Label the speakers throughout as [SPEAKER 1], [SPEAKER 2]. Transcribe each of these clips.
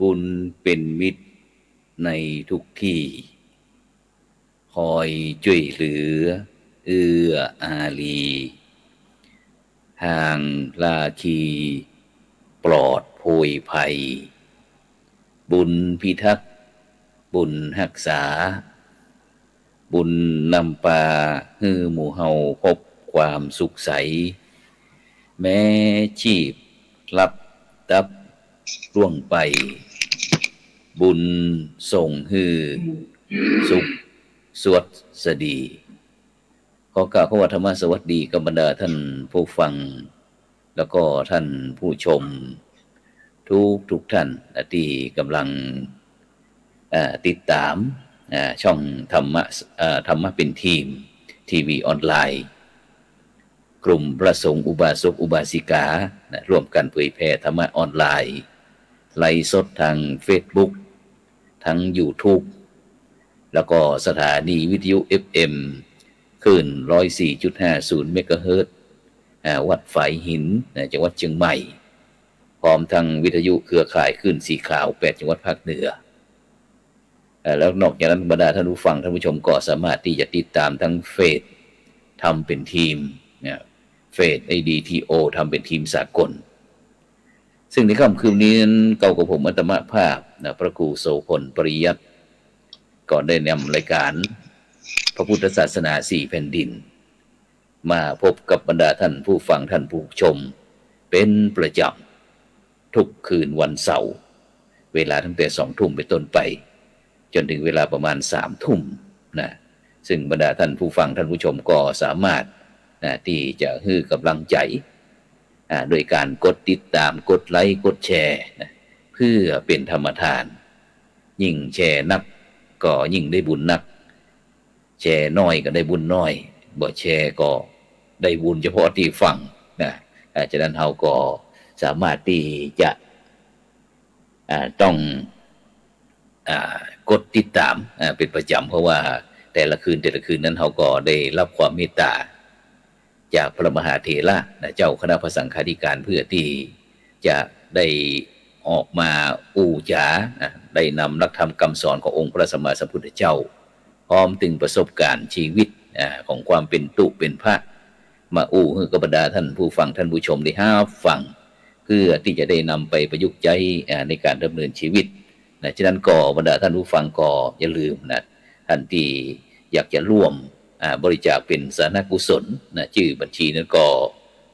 [SPEAKER 1] บุญเป็นมิตรในทุกที่คอยช่วยเหลือเอื้ออารีห่างลาคีปลอดโพยภัยบุญพิทักษ์บุญรักษาบุญนำพาให้หมู่เฮาพบความสุขใสแม้ชีพลับตับล่วงไปบุญส่งฮือสุขสวดสดีขอกล่าวคำว่าธรรมสวัสดีกับบรรดาท่านผู้ฟังแล้วก็ท่านผู้ชมทุกท่านที่กำลังติดตามช่องธรรมะเป็นทีมทีวีออนไลน์กลุ่มพระสงฆ์อุบาสกอุบาสิการ่วมกันเผยแผ่ธรรมะออนไลน์ไลฟ์สดทาง Facebook ทั้ง YouTube แล้วก็สถานีวิทยุ FM คลื่น 104.50 เมกะเฮิรตซ์วัดฝายหินจังหวัดเชียงใหม่พร้อมทั้งวิทยุเครือข่ายคลื่นสีขาว8จังหวัดภาคเหนือแล้วนอกจากนั้นบรรดาท่านผู้ฟังท่านผู้ชมก็สามารถที่จะติดตามทั้งเฟซทำเป็นทีมเฟซ ADTO ทำเป็นทีมสากลซึ่งในค่ำคืนนี้เก่ากับผมอัตมภาพพระครูโสพลปริยัติก่อนได้นำรายการพระพุทธศาสนา4แผ่นดินมาพบกับบรรดาท่านผู้ฟังท่านผู้ชมเป็นประจำทุกคืนวันเสาร์เวลาตั้งแต่20:00 นเป็นต้นไปจนถึงเวลาประมาณ23:00 นนะซึ่งบรรดาท่านผู้ฟังท่านผู้ชมก็สามารถที่จะให้กำลังใจโดยการกดติดตามกดไลค์กดแชร์เพื่อเป็นธรรมทานยิ่งแชร์นักก็ยิ่งได้บุญนักแชร์น้อยก็ได้บุญน้อยบ่แชร์ก็ได้บุญเฉพาะที่ฟังฉะนั้นเราก็สามารถที่จะต้องกดติดตามเป็นประจำเพราะว่าแต่ละคืนนั้นเราก็ได้รับความเมตตาจากพระมหาเถระเจ้าคณะพระสังฆาธิการเพื่อที่จะได้ออกมาอู่จาได้นำหลักธรรมคำสอนขององค์พระสัมมาสัมพุทธเจ้าพร้อมถึงประสบการณ์ชีวิตของความเป็นตุเป็นพระมาอู่ให้กับบรรดาท่านผู้ฟังท่านผู้ชมได้ฟังเพื่อที่จะได้นำไปประยุกต์ใช้ในการดำเนินชีวิตฉะนั้นก็บรรดาท่านผู้ฟังก็อย่าลืมท่านที่อยากจะร่วมบริจาคเป็นสาธารณกุศลชื่อบัญชีนั้นก็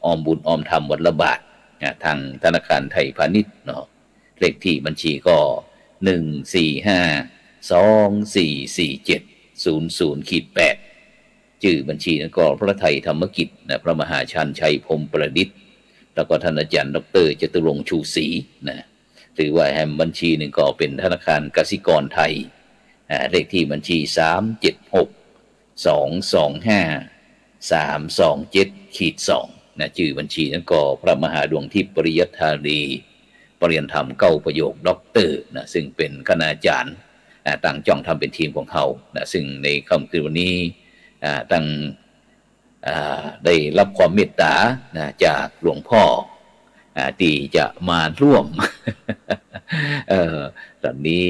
[SPEAKER 1] ออมบุญออมธรรมวันละบาททางธนาคารไทยพาณิชย์เนาะเลขที่บัญชีก็145244700-8ชื่อบัญชีนั้นก็พระไทยธรรมกิจพระมหาชาญชัยพรหมประดิษฐ์แล้วก็ท่านอาจารย์ดร.จตุรงค์ชูศรีหรือว่าแฮมบัญชีหนึ่งก็เป็นธนาคารกสิกรไทยเลขที่บัญชี376225327327-2ชื่อบัญชีนั้นก็พระมหาดวงทิพย์ปริยัตถารีปริยนธรรม9ประโยคด็อกเตอร์ซึ่งเป็นคณาจารย์ตั้งจ้องทำเป็นทีมของเขาซึ่งในค่ำคืนวันนี้ตั้งได้รับความเมตตาจากหลวงพ่อที่จะมาร่วมตอนนี้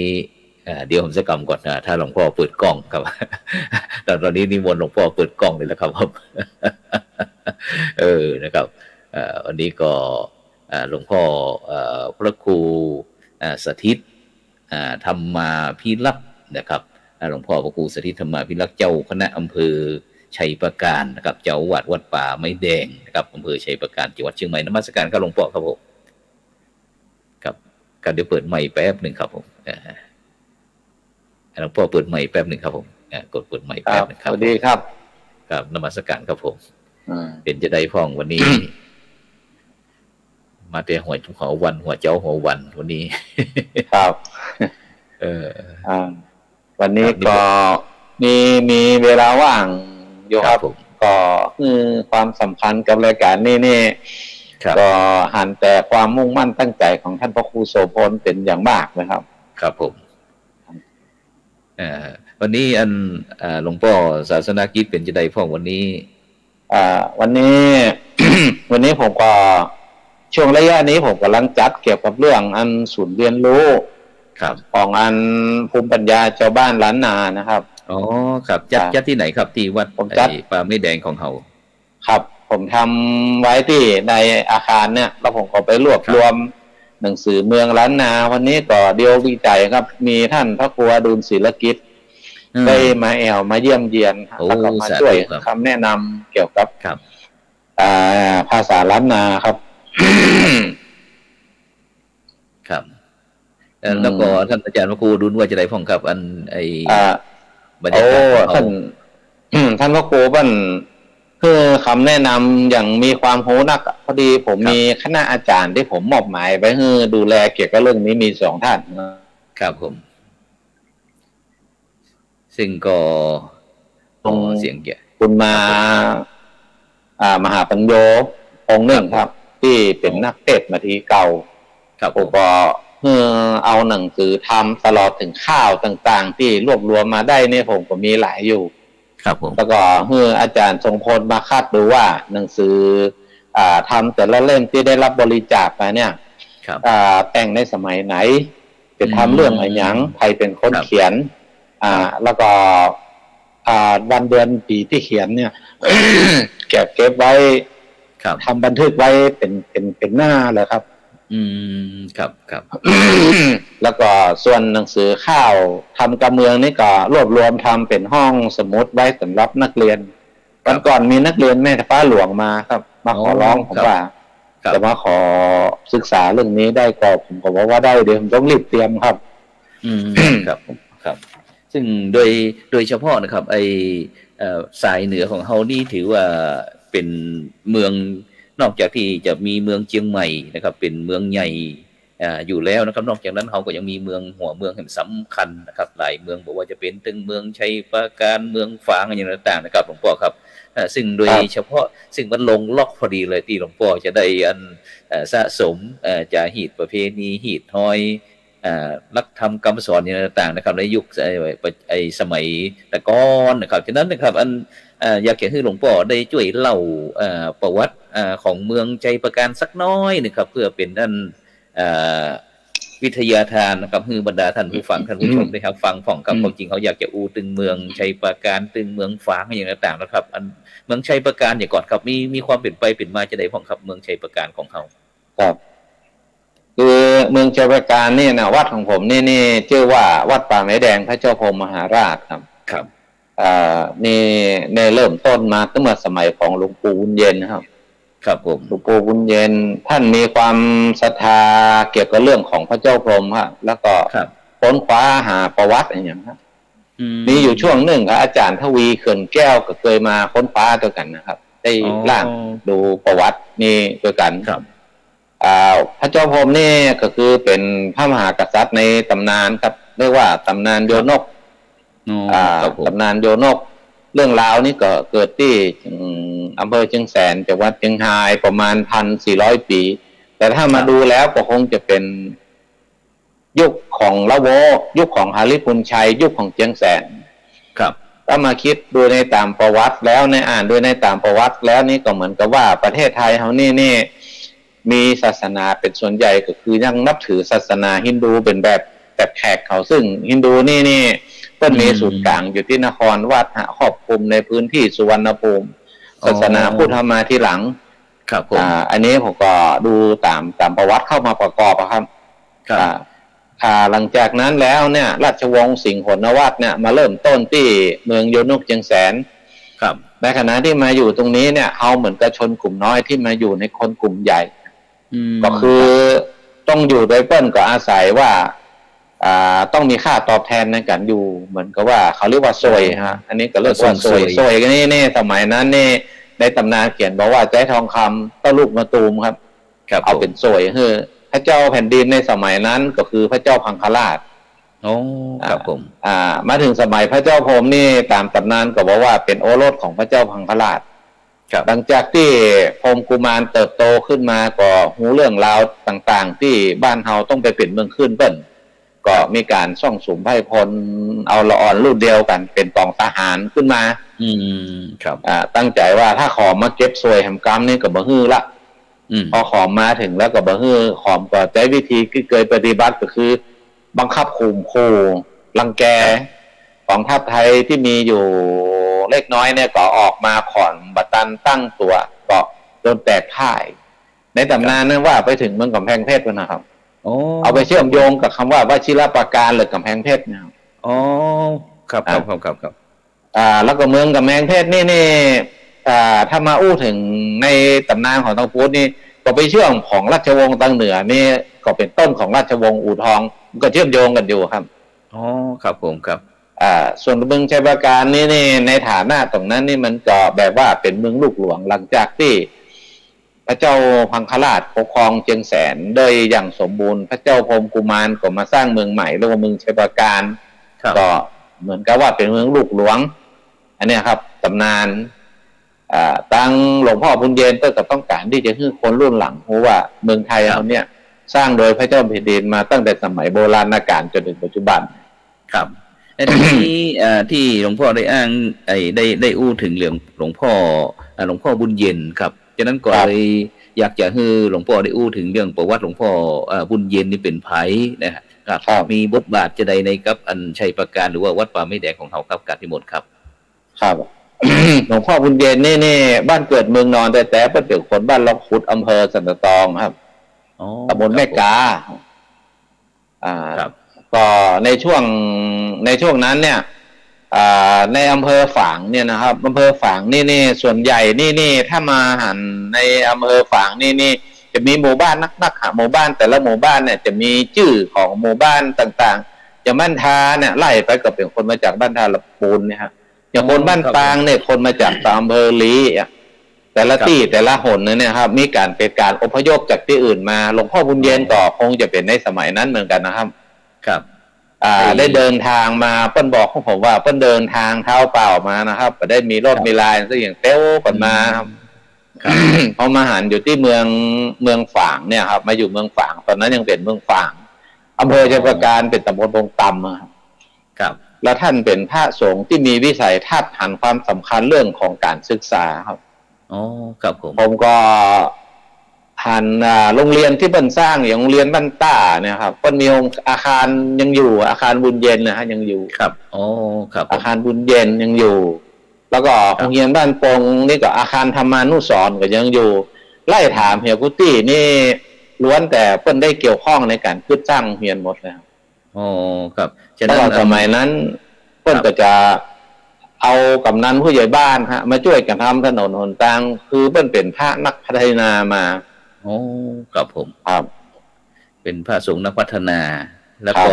[SPEAKER 1] เดี๋ยวผมจะกำก่อนถ้าหลวงพ่อเปิดกล้องครับแต่ตอนนี้นิมนต์หลวงพ่อเปิดกล้องเลยแล้วครับนะครับวันนี้ก็หลวงพ่อพระครูสถิตธรรมาภิรักษ์นะครับหลวงพ่อพระครูสถิตธรรมาภิรักษ์เจ้าคณะอำเภอชัยประการนะครับเจ้าวัดป่าไม้แดงนะครับอำเภอชัยประการจังหวัดเชียงใหม่นมัสการครับหลวงพ่อครับผมครับการเดี๋ยวเปิดไมค์แป๊บหนึ่งครับผมหลวงพ่อเปิดไมค์แป๊บหนึ่งครับผมกดเปิดไมค์แป๊บนึงครับสวัสดีครับครับนมัสการครับผมเป็นจะได้พ้องวันนี้มาแต่หัววันหัวเจ้าหัววันวันนี้
[SPEAKER 2] ครับวันนี้ก็มีเวลาว่างอยู่ครับก็คือความสำคัญกับรายการนี้ก็หันแต่ความมุ่งมั่นตั้งใจของท่านพระครูโสพลเป็นอย่างมากนะครับ
[SPEAKER 1] ครับผมวันนี้หลวงพ่อศาสนากิจเป็นจะได้พ้องวันนี้
[SPEAKER 2] วันนี้ วันนี้ผมก็ช่วงระยะนี้ผมกำลังจัดเกี่ยวกับเรื่องศูนย์เรียนรู้
[SPEAKER 1] ครับ
[SPEAKER 2] ของอันภูมิปัญญาชาวบ้านล้านนานะครับ
[SPEAKER 1] อ๋อครับจัดที่ไหนครับที่วัด
[SPEAKER 2] ผมจัด
[SPEAKER 1] ป่าไม้แดงของเขา
[SPEAKER 2] ครับผมทำไว้ที่ในอาคารเนี่ยแล้วผมก็ไปรวบรวมหนังสือเมืองล้านนาวันนี้ก็เดียววิจัยครับมีท่านพระครูอดุลศิลกิจได้มามาเยี่ยมเยียนแล้วก็มาช่วยคำแนะนำเกี่ยวกับภาษาล้านนาครับ
[SPEAKER 1] ครับแล้วก็ท่านอาจารย์พระครูดุลว่าจะได้พ่องครับอันบรรยากาศ
[SPEAKER 2] ท่านพระครูบ้านคือคำแนะนำอย่างมีความรู้นักพอดีผมมีคณะอาจารย์ที่ผมมอบหมายไปให้ดูแลเกี่ยวกับเรื่องนี้มี2 ท่าน
[SPEAKER 1] ครับผมซึ่งก็
[SPEAKER 2] ตรง
[SPEAKER 1] เสียงเกี่ย
[SPEAKER 2] คุณมหาปัญโยองค์หนึ่งครับ ที่เป็นนักเทศน์มาทีเก่าผมก็เอาหนังสือทำตลอดถึงข้าวต่างๆที่รวบรวมมาได้เนี่ยผมก็มีหลายอยู่
[SPEAKER 1] ครับผม
[SPEAKER 2] แล้วก็อาจารย์ทรงพลมาคัดดูว่าหนังสือทำแต่ละเล่มที่ได้รับบริจาคมาเนี่ยแต่งในสมัยไหนเป็นทำเรื่องอะไรอย่างใครเป็นคนเขียนแล้วก็วันเดือนปีที่เขียนเนี่ยเก็บไว้ทำบันทึกไว้เป็นหน้าเลยครับ
[SPEAKER 1] ครับ
[SPEAKER 2] แล้วก็ส่วนหนังสือข้าวทำการเมืองนี่ก็รวบรวมทำเป็นห้องสมุดไว้สำหรับนักเรียนวันก่อนมีนักเรียนแม่ฟ้าหลวงมาครับมาขอร้องผมว่าจะมาขอศึกษาเรื่องนี้ได้ก็ผมก็บอกว่าได้เดี๋ยวผมต้องรีบเตรียมครับ
[SPEAKER 1] ครับซึ่งโดยเฉพาะนะครับสายเหนือของเฮานี่ถือว่าเป็นเมืองนอกจากที่จะมีเมืองเชียงใหม่นะครับเป็นเมืองใหญ่อยู่แล้วนะครับนอกจากนั้นเขาก็ยังมีเมืองหัวเมืองแห่งสำคัญนะครับหลายเมืองบอกว่าจะเป็นตึงเมืองชัยปราการเมืองฝางอย่างต่างๆนะครับหลวงพ่อครับซึ่งโดยเฉพาะซึ่งมันลงล็อกพอดีเลยที่หลวงพ่อจะได้สะสมจาหีดประเพณีหีดห้อยลักธรรมคำสอนอย่างต่างๆนะครับในยุคสมัยตะก้อนนะครับฉะนั้นนะครับอยากให้หลวงพ่อได้ช่วยเล่าประวัติของเมืองชัยปราการสักน้อยนะครับเพื่อเป็นด้านวิทยาทานนะครับคือบรรดาท่านผู้ฟังท่านผู้ชมได้ครับฟังผ่องกับความจริงเขาอยากจะตึงเมืองชัยปราการตึงเมืองฝางอย่างต่างๆนะครับเมืองชัยปราการอย่างก่อนครับมีความเป็นไปเป็นมาจะได้ผ่องครับเมืองชัยปราการของเขา
[SPEAKER 2] ครับคือเมืองชัยปราการนี่นะวัดของผมนี่ชื่อว่าวัดป่าไม้แดงพระเจ้าพรหมมหาราชครับนี่ในเริ่มต้นมาตั้งแต่สมัยของหลวงปู่บุญเย็นครับผมหลวงปู่บุญเย็นท่านมีความศรัทธาเกี่ยวกับเรื่องของพระเจ้าพรหมครับแล้วก็ค้นคว้าหาประวัติอะไรอย่างนี้ครับมีอยู่ช่วงหนึ่งครับอาจารย์ทวีเขื่อนแก้วก็เคยมาค้นคว้าด้วยกันนะครับได้ร่างดูประวัตินี่ด้วยกันพระเจ้าพรหมนี่ก็คือเป็นพระมหากษัตริย์ในตำนานครับเรียกว่าตำนานโยนกตำนานโยนกเรื่องราวนี้ก็เกิดที่อำเภอเชียงแสนจังหวัดเชียงรายประมาณ 1,400 ปีแต่ถ้ามาดูแล้วก็คงจะเป็นยุคของละโวยุคของหาริพุนชัยยุคของเชียงแสน
[SPEAKER 1] ครับ
[SPEAKER 2] ถ้ามาคิดดูในตามประวัติแล้วในอ่านดูในตามประวัติแล้วนี่ก็เหมือนกับว่าประเทศไทยเขานี่มีศาสนาเป็นส่วนใหญ่ก็คือยังนับถือศาสนาฮินดูเป็นแบบแขกเขาซึ่งฮินดูนี่เพิ่นมีศูนย์กลางอยู่ที่นครวัดครอบคลุมในพื้นที่สุวรรณภูมิศาสนาพุทธมาที่หลัง
[SPEAKER 1] ครับ
[SPEAKER 2] อันนี้ผมก็ดูตามประวัติเข้ามาประกอบครับหลังจากนั้นแล้วเนี่ยราชวงศ์สิงห์หนวัตเนี่ยมาเริ่มต้นที่เมืองโยนกเชียงแสน
[SPEAKER 1] ครับ
[SPEAKER 2] ในขณะที่มาอยู่ตรงนี้เนี่ยเอาเหมือนกับชนกลุ่มน้อยที่มาอยู่ในคนกลุ่มใหญ่ก็คือต้องอยู่โดยเปิ้ลก็อาศัยว่าต้องมีค่าตอบแทนในการอยู่เหมือนกับว่าเขาเรียกว่าซวยฮะอันนี้ก็เรียกว่าซวยกันนี่สมัยนั้นนี่ในตำนานเขียนบอกว่าใจทองคำต้นลูกมะตูมครับเอาเป็นซวยคือพระเจ้าแผ่นดินในสมัยนั้นก็คือพระเจ้าพังคราช
[SPEAKER 1] ครับผม
[SPEAKER 2] มาถึงสมัยพระเจ้าพรหมนี่ตามตำนานก็บอกว่าเป็นโอรสของพระเจ้าพังคราชหลังจากที่พรหมกุมารเติบโตขึ้นมาก็หูเรื่องราวต่างๆที่บ้านเฮาต้องไปเป็นเมืองขึ้นเปิ้นก็มีการซ่องสุมไพพลเอาละอ่อนรุ่นเดียวกันเป็นกองทหารขึ้นมา
[SPEAKER 1] ครับ
[SPEAKER 2] ตั้งใจว่าถ้าขอมาเก็บซวยแห่งกรรมนี่ก็บ่ฮื้อละพอขอมาถึงแล้วก็บ่ฮื้อขอมก็ใช้วิธีที่เคยปฏิบัติก็คือ บังคับข่มขู่รังแกกองทัพไทยที่มีอยู่เล็กน้อยเนี่ยก็ออกมาขอนบัตันตั้งตัวก็โดนแตกพ่าย ในตำนานนั้นว่าไปถึงเมืองกำแพงเพชรนะครับเอาไปเชื่อมโยงกับคำว่าวชิรปราการหรือกำแพงเพชรนะครับ
[SPEAKER 1] อ๋อครับ
[SPEAKER 2] แล้วก็เมืองกำแพงเพชรนี่ถ้ามาอู้ถึงในตำนานของทางพุทธนี่ก็ไปเชื่อมของราชวงศ์ทางเหนือนี่ก็เป็นต้นของราชวงศ์อู่ทองก็เชื่อมโยงกันอยู่ครับ
[SPEAKER 1] อ๋อครับผมครับ
[SPEAKER 2] ส่วนเมืองชัยปราการนี่ในฐานะตรงนั้นนี่มันก็แบบว่าเป็นเมืองลูกหลวงหลังจากที่พระเจ้าพังคราชปกครองเชียงแสนโดยอย่างสมบูรณ์พระเจ้าพรหมกุมารก็มาสร้างเมืองใหม่เรียกว่าเมืองชัยปราการก็เหมือนกับว่าเป็นเมืองลูกหลวงอันนี้ครับตำนานตั้งหลวงพ่อบุญเย็นก็ต้องการที่จะให้คนรุ่นหลังรู้ว่าเมืองไทยเราเนี่ยสร้างโดยพระเจ้าแผ่นดินมาตั้งแต่สมัยโบราณกาลจนถึงปัจจุบัน
[SPEAKER 1] ครับในทีนี้ที่หลวงพ่อได้อ้างได้อู้ถึงเรื่องหลวงพ่อบุญเย็นครับฉะนั้นก็เลยอยากจะให้หลวงพ่อได้อู้ถึงเรื่องประวัติหลวงพ่อบุญเย็นนี่เป็นไผนะครับมีบทบาทจะใดในกับอันชัยปราการหรือว่าวัดป่าไม้แดงของเขาครับกาที่หมดครับ
[SPEAKER 2] ครับ หลวงพ่อบุญเย็นนี่บ้านเกิดเมืองนอนแต่เป็นคนบ้านล็อกขุดอำเภอสันตองครับตำบลแม่กาก็ในช่วงนั้นเนี่ยในอำเภอฝางเนี่ยนะครับอำเภอฝางนี่ส่วนใหญ่นี่ถ้ามาหันในอำเภอฝางนี่จะมีหมู่บ้านนักหมู่บ้านแต่ละหมู่บ้านเนี่ยจะมีชื่อของหมู่บ้านต่างๆอย่างบ้านทาเนี่ยไล่ไปก็เป็นคนมาจากบ้านทาละปูนเนี่ยครับอย่างคนบ้านปางเนี่ยคนมาจากอำเภอลีแต่ละที่แต่ละหนเนี่ยครับมีการอพยพจากที่อื่นมาหลวงพ่อบุญเย็นก็คงจะเป็นในสมัยนั้นเหมือนกันนะครับ
[SPEAKER 1] ครับ
[SPEAKER 2] ได้เดินทางมาเปิ้ลบอกของผมว่าเปิ้ลเดินทางเท้าเปล่ามานะครับก็ได้มีรถมีลายซะอย่างเต้วก่อนมาพอมาหันอยู่ที่เมืองฝางเนี่ยครับมาอยู่เมืองฝางตอนนั้นยังเป็นเมืองฝางอำเภอชัยปราการเป็นตำบลดงต่ำครับแล้วท่านเป็นพระสงฆ์ที่มีวิสัยทัศน์หันความสำคัญเรื่องของการศึกษาครับ
[SPEAKER 1] อ๋อครับ
[SPEAKER 2] ผมก็หันโรงเรียนที่เปิ้ลสร้างอย่างโรงเรียนบ้านต้าเนี่ยครับเปิ้ลมีอาคารยังอยู่อาคารบุญเย็นนะฮะยังอยู่
[SPEAKER 1] ครับอ๋อครับ
[SPEAKER 2] อาคารบุญเย็นยังอยู่แล้วก็โรงเรียนบ้านปงนี่ก็อาคารธรรมานุสรณ์ก็ยังอยู่ไล่ถามเฮียกุฏินี่ล้วนแต่เปิ้ลได้เกี่ยวข้องในการขึ้นสร้างโรงเรียนหมดเลย
[SPEAKER 1] อ๋อครับ
[SPEAKER 2] ฉะนั้นสมัยนั้นเปิ้ลก็จะเอากำนันผู้ใหญ่บ้านฮะมาช่วยกันทำถนนหนทางคือเปิ้ลเป็นพระนักพัฒนามา
[SPEAKER 1] โอ้ครับผม
[SPEAKER 2] ครับ
[SPEAKER 1] เป็นพระสงฆ์นักพัฒนาแล้วก็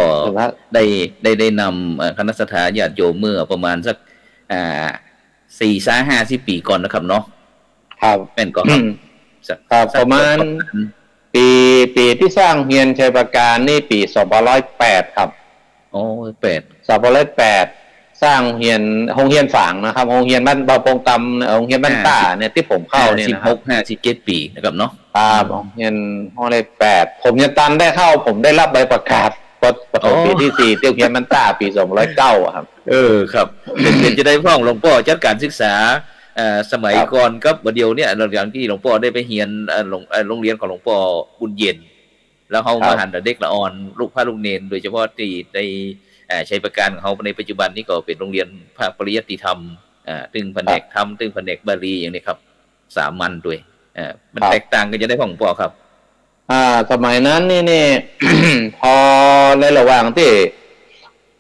[SPEAKER 1] ได้นำคณะสัตยาญาติโยมเมื่อประมาณสัก4-50 ปีก่อนนะครับเนาะ
[SPEAKER 2] ครับ
[SPEAKER 1] เป็นก็
[SPEAKER 2] ครับประมาณปีที่สร้างเฮียนชัยปราการนี่ปี2508ครับ
[SPEAKER 1] โอ้
[SPEAKER 2] 2508สร้างเฮียนโรงเรียนฝางนะครับโรงเรียนบ้านบ่อปงตำโรงเรียนบ้านต้าเนี่ยที่ผมเข้าเนี่ย
[SPEAKER 1] นะครับ16-17 ปีนะครับเนาะ
[SPEAKER 2] โรงเรียนห้องเลข8ผมยังตันได้เข้าผมได้รับใบประกาศประถมปีที่4เตี้ยวเฮียนบ้านต้าปี2509ครับ
[SPEAKER 1] ครับเป็นจะได้พ่องหลวงพ่อจัดการศึกษาสมัยก่อนครับเดี๋ยวเนี่ยอย่างที่หลวงพ่อได้ไปเรียนโรงเรียนของหลวงพ่อบุญเย็นแล้วเขามาหันเด็กละอ่อนลูกพระลูกเนนโดยเฉพาะที่ในชัยปราการของเขาในปัจจุบันนี้ก็เป็นโรงเรียนภาคปริยัติธรรมตึงแผนกธรรมตึงแผนกบาลีอย่างนี้ครับสามัญด้วยมันแตกต่างกันจะได้พ่องพ่อครับ
[SPEAKER 2] สมัยนั้นนี่ พอในระหว่างที่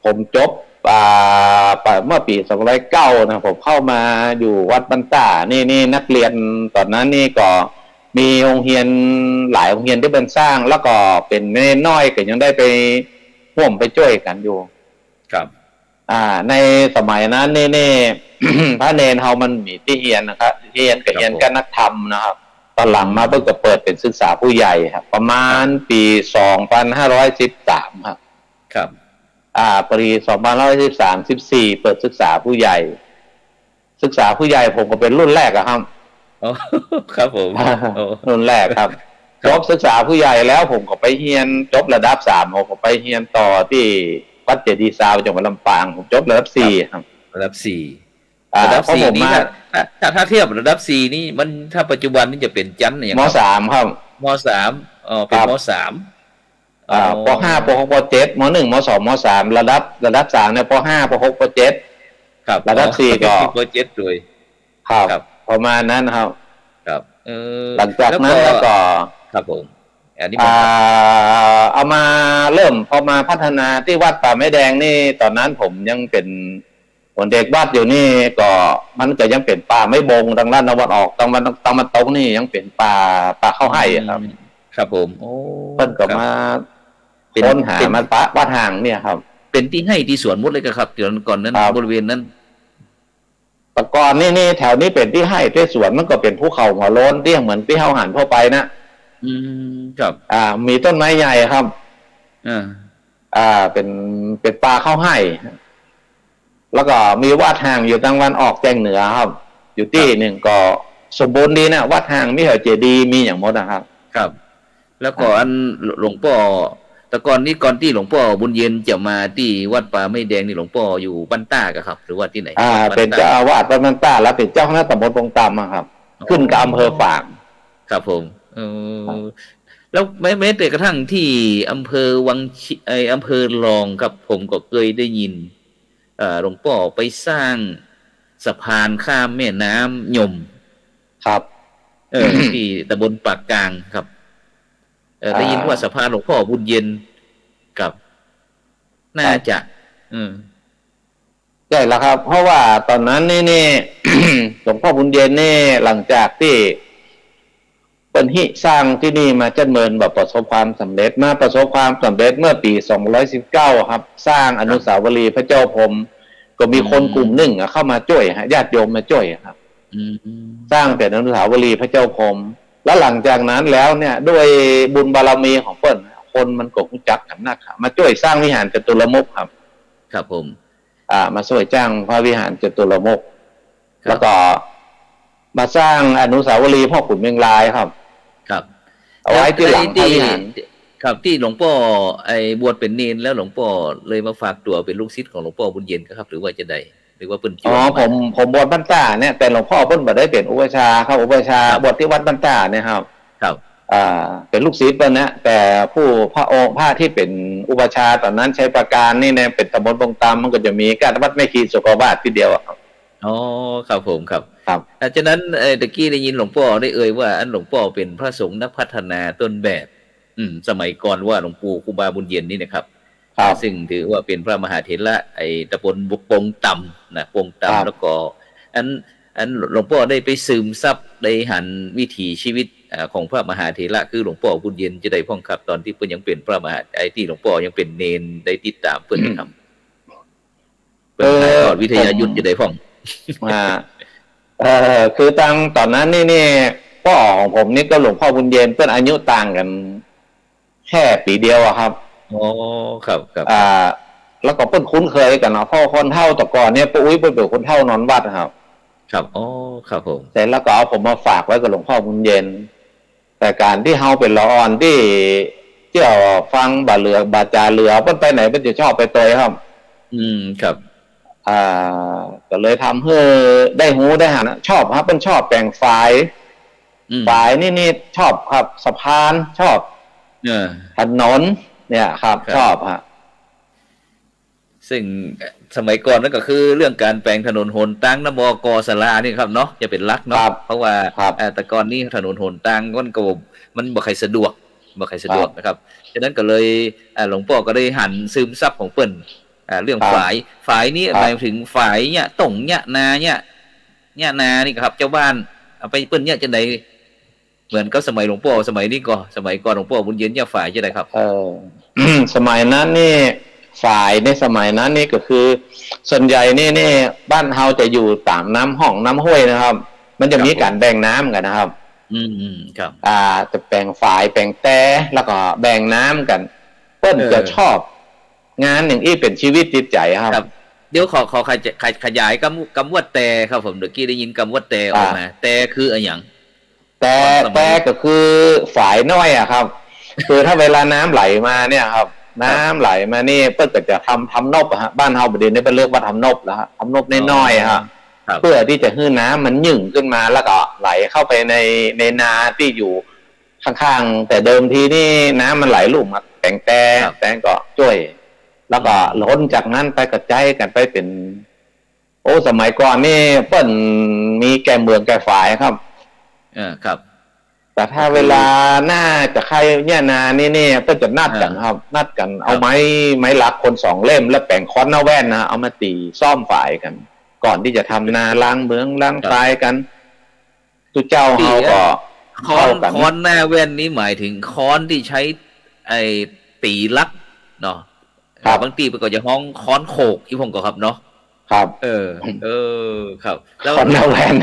[SPEAKER 2] ผมจบเมื่อปี2509นะผมเข้ามาอยู่วัดบ้านต้านี่นักเรียนตอนนั้นนี่ก็มีโรงเรียนหลายโรงเรียนที่เป็นสร้างแล้วก็เป็นน้อยก็ยังได้ไปร่วมไปช่วยกันอยู่
[SPEAKER 1] ครับ
[SPEAKER 2] ในสมัยนั้นนี่ พระเนรเฮามันมีที่เรียนนะครับที่เรียนกับเรียนกันนักธรรมนะครับตอนหลังมาเพิ่งจะเปิดเป็นศึกษาผู้ใหญ่ครับประมาณปี2513ครับ
[SPEAKER 1] ครับ
[SPEAKER 2] ปี2513-14เปิดศึกษาผู้ใหญ่ผมก็เป็นรุ่นแรกครับ
[SPEAKER 1] ครับผม
[SPEAKER 2] รุ่นแรกครับจบศึกษาผู้ใหญ่แล้วผมก็ไปเรียนจบระดับ3ผมก็ไปเรียนต่อที่วัดเจดีย์ซาวจังหวัดลำปางผมจบระดับ4ครับ
[SPEAKER 1] ระดับ4นี่ถ้าเทียบระดับ4นี่มันถ้าปัจจุบันนี่จะเป็นชั้นอย่าง
[SPEAKER 2] ม.3ครับ
[SPEAKER 1] ม.3เป็นม.3
[SPEAKER 2] ปห้าปหกปเจ็ดม.1 ม.2 ม.3ระดับ3เนี่ยป5ป6ป7
[SPEAKER 1] ครับ
[SPEAKER 2] ระดับ4ก็
[SPEAKER 1] ปเจ็ดด้วย
[SPEAKER 2] ครับประมาณนั้นครับ
[SPEAKER 1] ครับ
[SPEAKER 2] หลังจากนั้นแล้วก็
[SPEAKER 1] ครับผมอันนี้
[SPEAKER 2] เอามาเริ่มพอมาพัฒนาที่วัดป่าไม้แดงนี่ตอนนั้นผมยังเป็นคนเด็กวัดอยู่นี่ก็มันก็ยังเป็นป่าไม่บงทางด้านตะวันออกตะวันตกนี่ยังเป็นป่าเข้าให้ครับ
[SPEAKER 1] ครับผม
[SPEAKER 2] เพิ่นก็มาค้นหามาปะวัดห่างเนี่ยครับ
[SPEAKER 1] เป็นที่ให้ที่สวนมดเลยครับก่อนนั้นบริเวณนั้น
[SPEAKER 2] แต่ก่อนนี่แถวนี้เป็นที่ให้ที่สวนมันก็เป็นภูเขาหัวโล้นที่เหมือนที่เฮาหันทั่วไป
[SPEAKER 1] นะครับ
[SPEAKER 2] มีต้นไม้ใหญ่ครับเป็นป่าเข้าให้แล้วก็มีวัดห่างอยู่ทางวันออกแจ้งเหนือครับอยู่ที่หนึ่งก็สมบูรณ์ดีนะวัดห่างมีเหวเจดีย์มีอย่างหมดนะครับ
[SPEAKER 1] ครับแล้วก็อันหลวงพ่อแต่ก่อนที่หลวงพ่อบุญเย็นจะมาที่วัดป่าไม้แดงนี่หลวงพ่ออยู่บ้านต้าครับหรือว่าที่ไหน
[SPEAKER 2] เป็นเจ้าอาวาสบ้านต้าแล้วเป็นเจ้าคณะตำบลปงตำครับขึ้นกับอำเภอฝาง
[SPEAKER 1] ครับผมแล้วแม้แต่กระทั่งที่อำเภอวังอำเภอรองครับผมก็เคยได้ยินหลวงพ่อไปสร้างสะพานข้ามแม่น้ำยม
[SPEAKER 2] ครับ
[SPEAKER 1] ที่ตำบลปากกลางครับได้ยินว่าสะพานหลวงพ่อบุญเย็นกับน่าจะ
[SPEAKER 2] ใช่แล้วครับเพราะว่าตอนนั้นนี่ หลวงพ่อบุญเย็นนี่หลังจากที่เป็นที่สร้างที่นี่มาจนเมินแบบประสบความสำเร็จเมื่อปี219ครับสร้างอนุสาวรีย์พระเจ้าพรหมก็มีคนกลุ่มหนึ่งเข้ามาช่วยญาติโยมมาช่วยครับสร้างเป็นอนุสาวรีย์พระเจ้าพรหมแล้วหลังจากนั้นแล้วเนี่ยด้วยบุญบารมีของเปิ้ลคนมันก็รู้จักกันนักมาช่วยสร้างวิหารจตุรมุขครับ
[SPEAKER 1] ครับผม
[SPEAKER 2] มาช่วยจ้างพระวิหารจตุรมุขแล้วก็มาสร้างอนุสาวรีย์พ่อขุนเมงลายครับ
[SPEAKER 1] ครับ
[SPEAKER 2] เอาไว้ที่หลังพระวิหาร
[SPEAKER 1] ครับที่หลวงพ่อบวชเป็นเนรแล้วหลวงพ่อเลยมาฝากตัวเป็นลูกศิษย์ของหลวงพ่อบุญเย็นครับหรือว่าจะได้หรือว่าเป็น
[SPEAKER 2] ผมบวชบ้านต้าเนี่ยแต่หลวงพ่อเพิ่นบ่ได้เป็นอุปชาครับอุปชาบวชที่วัดบ้านต้าเนี่ยครับ
[SPEAKER 1] ครับ
[SPEAKER 2] เป็นลูกศิษย์เพิ่นนะแต่ผู้พระองค์พระที่เป็นอุปชาตอนนั้นใช้ประการนี่เนี่ยเป็นตำบลปงตามมันก็จะมีการวัดไม่ขีดสุขบาทที่เดียวครับ
[SPEAKER 1] ครับผมครับฉะนั้นตะกี้ได้ยินหลวงพ่อได้ว่าอันหลวงพ่อเป็นพระสงฆ์นักพัฒนาต้นแบบสมัยก่อนว่าหลวงปู่ครูบาบุญเย็นนี่นะครับซึ่งถือว่าเป็นพระมหาเถระตำบลปงตำนะปงตำแล้วก็อันหลวงพ่อได้ไปซึมซับได้หันวิถีชีวิตของพระมหาเถระคือหลวงพ่อบุญเย็นจะได้พ่องครับตอนที่เพิ่นยังเป็นพระมหาที่หลวงพ่อยังเป็นเนนได้ติดตามเพิ่นนะครับเพิ่นถ่ายทอดวิทยายุทธจะได้พ่อง
[SPEAKER 2] คือตอนนั้นนี่พ่อของผมนี่ก็หลวงพ่อบุญเย็นเพิ่นอายุต่างกันแค่ปีเดียวครับ
[SPEAKER 1] ครับ
[SPEAKER 2] แล้วก็เพิ่นคุ้นเคยกันเนาะพ่อคนเฒ่าแต่ก่อนเนี่ยปู่อุ้ยเพิ่นเป็นคนเฒ่านอนวัดครับ
[SPEAKER 1] ครับครับผม
[SPEAKER 2] เสร็จแล้วก็เอาผมมาฝากไว้กับหลวงพ่อบุญเย็นแต่การที่เฮาเป็นละอ่อนที่เจ้าฟังบาเหลือบาจาเหลือเพิ่นไปไหนเพิ่นจะชอบไปเตยครับ
[SPEAKER 1] ครับ
[SPEAKER 2] ก็เลยทำให้ได้หูได้หันชอบครับเพิ่นชอบแต่งฝายนี่ชอบครับสะพานชอบถนนเนี่ยครับชอบฮะ
[SPEAKER 1] ซึ่งสมัยก่อนนั่นก็คือเรื่องการแปลงถนนหนตั้งนบกศลานี่ครับเนาะจะเป็นลักเนาะเพราะว่าแต่ก่อนนี้ถนนหนตั้งมันบ่ค่อยสะดวกนะครับฉะนั้นก็เลยหลวงพ่อก็ได้หันซึมซับของเปิ้นเรื่องฝายนี้หมายถึงฝายเนี่ยต่งเนี่ยนาเนี่ยนานี่ครับเจ้าบ้านเอาไปเปิ้นเนี่ยจังได๋เหมือนกับสมัยหลวงพ่อสมัยนี้ก็สมัยก่อนหลวงพ่อบุญเย็นเนี่ยฝายจังได๋ครับ
[SPEAKER 2] สมัยนั้นนี่ฝ่ายในสมัยนั้นนี่ก็คือส่วนใหญ่นี่บ้านเฮาจะอยู่ตามน้ำห้องน้ำห้วยนะครับมันจะมีการแบ่งน้ำกันนะครับ
[SPEAKER 1] ครับ
[SPEAKER 2] จะแบ่งฝ่ายแบ่งแต่แล้วก็แบ่งน้ำกันเพิ่นจะชอบงานอย่างนี้เป็นชีวิตจิตใจครับ
[SPEAKER 1] เดี๋ยวขอขยายคำว่าแต่ครับผมเมื่อกี้ได้ยินคำว่าแต่ออกมาแต่คืออะไรอย่าง
[SPEAKER 2] แต่ก็คือฝ่ายน้อยครับ คือถ้าเวลาน้ำไหลมาเนี่ยครับน้ำไหลมานี่เพื่อจะทำนบบ้านเฮาประเด็นนี้เป็นเรื่องว่าทำนบแล้วทำนบน้อยๆเพื่อที่จะให้น้ำมันหยิ่งขึ้นมาแล้วก็ไหลเข้าไปในนาที่อยู่ข้างๆแต่เดิมทีนี่น้ำมันไหลลุ่ม ป่งแต่ก็ช่วย แล้วก็ล้นจากนั้นไปกระจายกันไปเป็นโอ้สมัยก่อนนี่เปิ้นมีแก่เมืองแก่ฝ่ายครับ
[SPEAKER 1] ครับ
[SPEAKER 2] แต่ถ้าเวลาหน้าจะใครเนี่ยนานี่เปิ้นจะนัดกันครับนัดกันเอาไม้หลักคน2 เล่มแล้วแป่งค้อนหน้าแว่นนะเอามาตีซ่อมฝ่ายกันก่อนที่จะทำนาล้างเมืองล้างทรายกันตุเจ้าเขาก็
[SPEAKER 1] ค้อนหน้าแว่นนี้หมายถึงค้อนที่ใช้ไอ้ตีลักเนาะบางทีมันก็จะห้องค้อนโขกที่ผมก็ครับเนาะ
[SPEAKER 2] ครับ
[SPEAKER 1] ครับแล้ว
[SPEAKER 2] ค้อนหน้าแว่น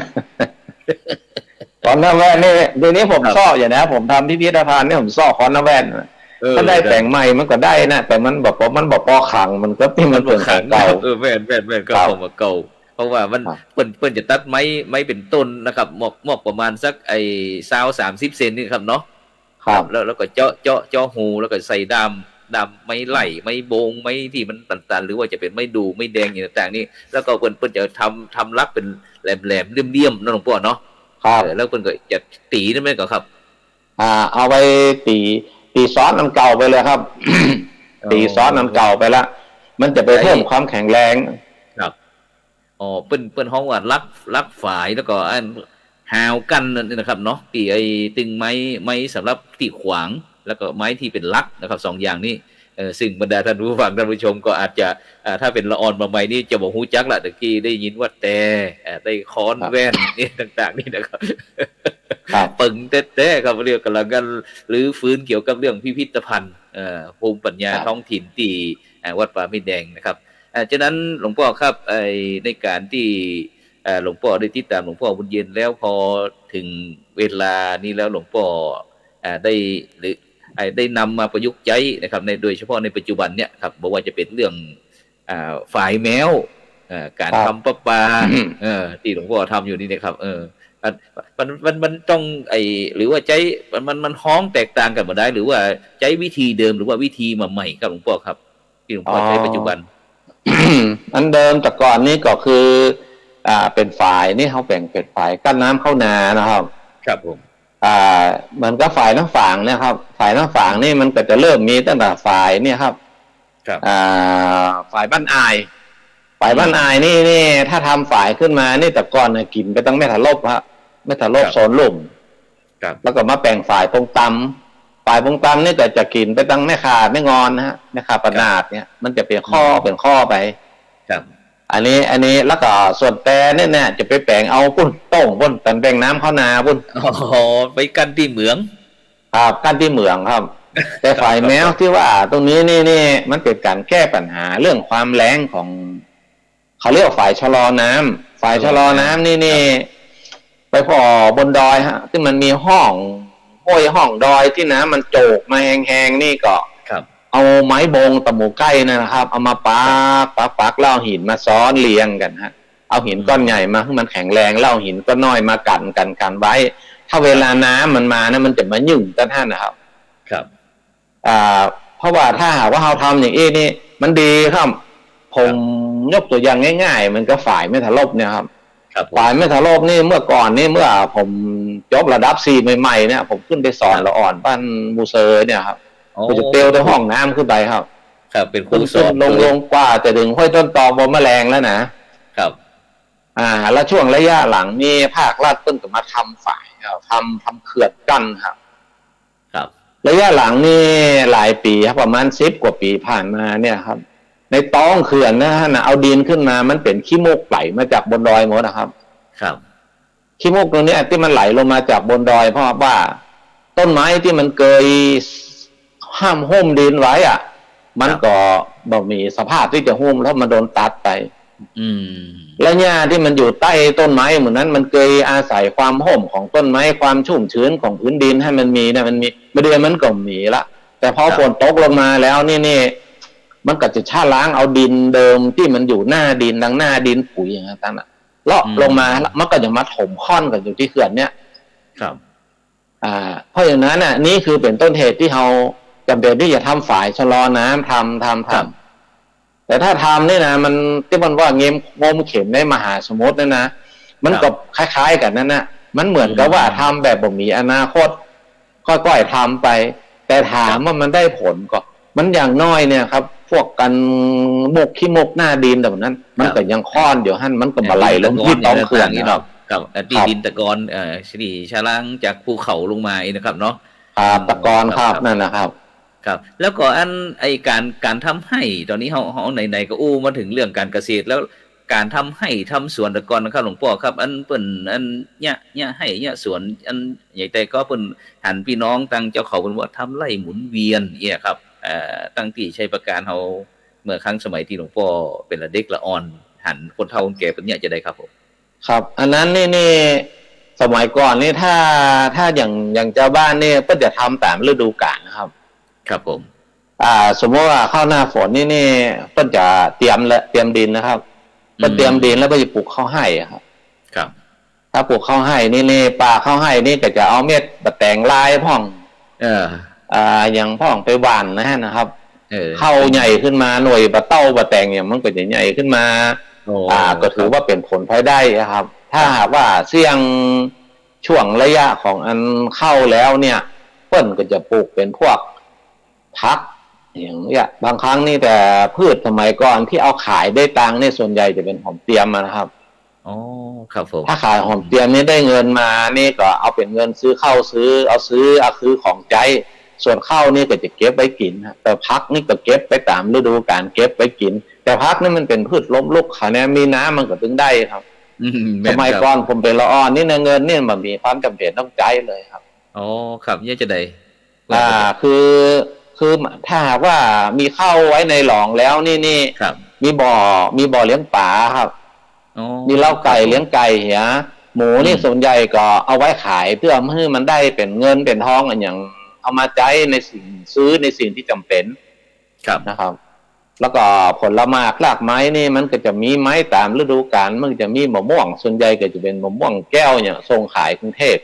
[SPEAKER 2] ค้อนหน้าแว่นนี่เดี๋ยวนี้ผมซ่ออย่างนะผมทำพิพิธภัณฑ์นี่ผมซ่อค้อนหน้าแว่นถ้าได้แต่งใหม่มันก็ได้นะแต่มันบอกปอขังมันก็ที่มันเปลี่ยนเก่า
[SPEAKER 1] แว่นก็ผมเก่าเพราะว่ามันเปิ้นจะตัดไม้เป็นต้นนะครับหมอกประมาณสักไอ้20-30 เซนนี่ครับเนาะ
[SPEAKER 2] ครับ
[SPEAKER 1] แล้วก็เจาะหูแล้วก็ใส่ดำไม้ไหลไม้โบงไม้ที่มันตันๆหรือว่าจะเป็นไม้ดูไม้แดงอย่างต่างๆนี่แล้วก็เปิ้นจะทำลักเป็นแหลมๆเลี่ยมๆนั่นหลวงพ่อเนาะ
[SPEAKER 2] ครับ
[SPEAKER 1] แล้วเปิ้นก็จะตีนั่นแม่นก็ครับ
[SPEAKER 2] เอาไปตีซ้อนน้ำเก่าไปเลยครับตีซ้อนน้ำเก่าไปละมันจะไปเพิ่มความแข็งแรง
[SPEAKER 1] ครับเปิ้นห้องว่าลักฝ่ายแล้วก็อันหาวกันนี่นะครับเนาะตีไอ้ตึงไม้สำหรับตีขวางแล้วก็ไม้ที่เป็นลักนะครับ2 อย่างนี้ซึ่งบรรดาท่านผู้ฟังท่านผู้ชมก็อาจจะถ้าเป็นละออนมาใหม่นี่จะบอกฮู้จักละตะกี้ได้ยินว่าแต่ได้ค้อนแว่นนี่ต่างๆนี่นะครับปึงเต้ๆครับเรียกกันแล้วกันหรือฟื้นเกี่ยวกับเรื่องพิพิธภัณฑ์ภูมิปัญญาท้องถิ่นที่วัดป่าไม้แดงนะครับฉะนั้นหลวงพ่อครับในการที่หลวงพ่อได้ติดตามหลวงพ่อบุญเย็นแล้วพอถึงเวลานี้แล้วหลวงพ่อได้นำมาประยุกต์ใช้นะครับในโดยเฉพาะในปัจจุบันเนี่ยครับบอกว่าจะเป็นเรื่องฝ่ายแมวการทำประปาที่หลวงพ่อทำอยู่นี่นะครับมันต้องหรือว่าใช้มันห้องแตกต่างกันมาได้หรือว่าใช้วิธีเดิมหรือว่าวิธีมาใหม่ครับหลวงพ่อครับที่หลวงพ่อใช้ปัจจุบัน
[SPEAKER 2] อันเดิมแต่ก่อนนี่ก็คือเป็นฝ่ายนี่เขาแบ่งเป็นฝ่ายกั้นน้ำเข้านานะครับ
[SPEAKER 1] ครับผม
[SPEAKER 2] เหมือนกับฝ่ายน้ำฝางเนี่ยครับฝ่ายน้ำฝางนี่มันก็จะเริ่มมีตั้งแต่ฝ่ายเนี่ยครับฝ่ายบ้านอายนี่ถ้าทำฝ่ายขึ้นมานี่แต่ก่อนเนี่ยกินไปตั้งไม่ถลบครับไม่ถลบโซนลุ่มแล้วก็มาแบ่งฝ่ายปงตำฝ่ายปงตำนี่ก็จะกินไปตั้งไม่ขาดไม่งอนนะฮะไม่ขาดประนาดเนี่ยมันจะเป็นข้อไป
[SPEAKER 1] ครับ
[SPEAKER 2] อันนี้แล้วก็ส่วนแต่เนี่ยจะไปแปลงเอาปุ้นโต้งปุ้นแต่แบ่งน้ำเข้านาปุ้น
[SPEAKER 1] ไปกันที่เหมือง
[SPEAKER 2] ครับกันที่เหมืองครับ แต่ฝ่ายแมวที่ว่าตรงนี้นี่มันเป็นการแก้ปัญหาเรื่องความแล้งของเขาเรียกฝ่ายชะลอน้ำฝ่ายชะลอน้ำนี่ไปพอบนดอยฮะที่มันมีห้องดอยที่น้ำมันโจกมาแห้งๆนี่ก็เอาไม้บงตะหมูใกล้นะครับเอามาปักเล่าหินมาซ้อนเรียงกันฮะเอาหินก้อนใหญ่มาให้มันแข็งแรงเล่าหินก้อนน้อยมากันไว้ถ้าเวลาน้ำมันมานะมันจะมายุ่งกันท่านนะครับเพราะว่าถ้าหากว่าเราทำอย่างนี้มันดีครับผมยกตัวอย่างง่ายๆมันก็ฝ่ายไม่ถลบเนี่ยครับฝ่ายไม่ถลบนี่เมื่อก่อนนี่เมื่อผมจบระดับ4ใหม่ๆเนี่ยผมขึ้นไปสอนละอ่อนบ้านมูเซอร์เนี่ยครับก็จะเตียวในห้องน้ำขึ้นไปครับ
[SPEAKER 1] เป็นครูสอน
[SPEAKER 2] ลงกว่าจะถึงห้อยต้นตอบแมลงแล้วนะครับแล้วช่วงระยะหลังนี่ภาครัฐเพิ่งจะมาทำฝ่ายทำเขื่อนกั้นครับระยะหลังนี่หลายปีครับประมาณ10 กว่าปีผ่านมาเนี่ยครับในท้องเขื่อนนะเอาดินขึ้นมามันเป็นขี้มูกไหลมาจากบนดอยหมดนะครับขี้มูกตรงนี้ที่มันไหลลงมาจากบนดอยเพราะว่าต้นไม้ที่มันเกยห้ามหุ้มดินไว้มันก็บ่มีสภาพที่จะหุ้มแล้วมันโดนตัดไปและหญ้าที่มันอยู่ใต้ต้นไม้เหมือนนั้นมันเคยอาศัยความห่มของต้นไม้ความชุ่มชื้นของพื้นดินให้มันมีนะมันมีไม่เดือนมันก็มีละแต่พอฝนตกลงมาแล้วนี่มันก็จะชะล้างเอาดินเดิมที่มันอยู่หน้าดินดังหน้าดินปุ๋ยอย่างนั้นเลาะลงมามันก็จะมาถมค่อนกันอยู่ที่เขื่อนเนี้ยเพราะอย่างนั้นนี่คือเป็นต้นเหตุที่เราจำเป็นที่จะทำฝ่ายชะลอน้ำทำแต่ถ้าทำนี่นะมันที่มันว่างมเข็มในมหาสมุทรนั่นนะมันก็คล้ายๆกันนั่นนะมันเหมือนกับว่าทำแบบบ่มีอนาคตค่อยๆทำไปแต่ถามว่ามันได้ผลก็ มันอย่างน้อยเนี่ยครับพวกกันมกขี้มกหน้าดินแบบนั้น มันก็ยังค้อนอยู่หั่นมันก็บ่ไหลลงที่ต้องเครื่องนี่เนาะ
[SPEAKER 1] ครับที่ดินตะกอนชะล้างจากภูเขาลงมานะครับเนาะ
[SPEAKER 2] ตะกอนครับนั่นนะครับ
[SPEAKER 1] ครับแล้วก็ไอการทำให้ตอนนี้เขาไหนๆก็อู้มาถึงเรื่องการเกษตรแล้วการทำให้ทำสวนตะกอนนะครับหลวงพ่อครับเปิ้นเนี่ยให้เนี่ยสวนใหญ่แต่ก็เปิ้นหันพี่น้องตั้งเจ้าเขาเปิ้นว่าทำไร่หมุนเวียนเนี่ยครับตั้งที่ใช้ประการเขาเมื่อครั้งสมัยที่หลวงพ่อเป็นเด็กละอ่อนหันคนเฒ่าคนแก่เป็นเนี่ยจะได้ครับผม
[SPEAKER 2] ครับอันนั้นนี่สมัยก่อนนี่ถ้าอย่างเจ้าบ้านนี่ก็จะทำตามฤดูกาลนะครับ
[SPEAKER 1] ครับผม
[SPEAKER 2] สมมติว่าเข้าหน้าฝนนี่ก็จะเตรียมดินนะครับก็เตรียมดินแล้วก็จะปลูกข้าวให้ครับ
[SPEAKER 1] ครับ
[SPEAKER 2] ถ้าปลูกข้าวให้นี่ปลาข้าวให้นี่ก็จะเอาเม็ดบะแตงลายพ่องอย่างพ่องไปหว่านนะครับเข้าใหญ่ขึ้นมาหน่วยบะเต้าบะแตงเนี่ยมันก็จะใหญ่ขึ้นมาก็ถือว่าเป็นผลพลอยได้ครับถ้าหากว่าเสี่ยงช่วงระยะของอันเข้าแล้วเนี่ยเปิ้นก็จะปลูกเป็นพวกพักอย่างเงี้ยบางครั้งนี่แต่พืชสมัยก่อนที่เอาขายได้ตังค์เนี่ยส่วนใหญ่จะเป็นหอมเตียมนะครับ
[SPEAKER 1] อ๋อครับผม
[SPEAKER 2] ถ้าขายหอมเตียมนี่ได้เงินมานี่ก็เอาเป็นเงินซื้อข้าวซื้อของใจส่วนข้าวนี่ก็จะเก็บไว้กินแต่พักนี่ก็เก็บไปตามฤดูกาลเก็บไว้กินแต่พักนี่มันเป็นพืชล้มลุกค่ะเนี่ยมีน้ำมันก็ถึงได้ครับสมัยก่อนผมเป็นละอ่อนนี่เงินนี่มันมีความจำเป็นต้องใจเลยครับ
[SPEAKER 1] อ๋อครับเนี่ยจะได้
[SPEAKER 2] คือถ้าหากว่ามีข้าวไว้ในหลองแล้วนี่มีบ่อเลี้ยงปลาครับมีเล้าไก่เลี้ยงไก่เหียหมูนี่ส่วนใหญ่ก็เอาไว้ขายเพื่อให้มันได้เป็นเงินเป็นทองอย่างเอามาใช้ในซื้อในสิ่งที่จำเป็นนะครับแล้วก็ผลไม้รากไม้นี่มันก็จะมีไม้ตามฤดูกาลมันจะมีมะม่วงส่วนใหญ่ก็จะเป็นมะม่วงแก้วเนี่ยส่งขายกรุงเทพ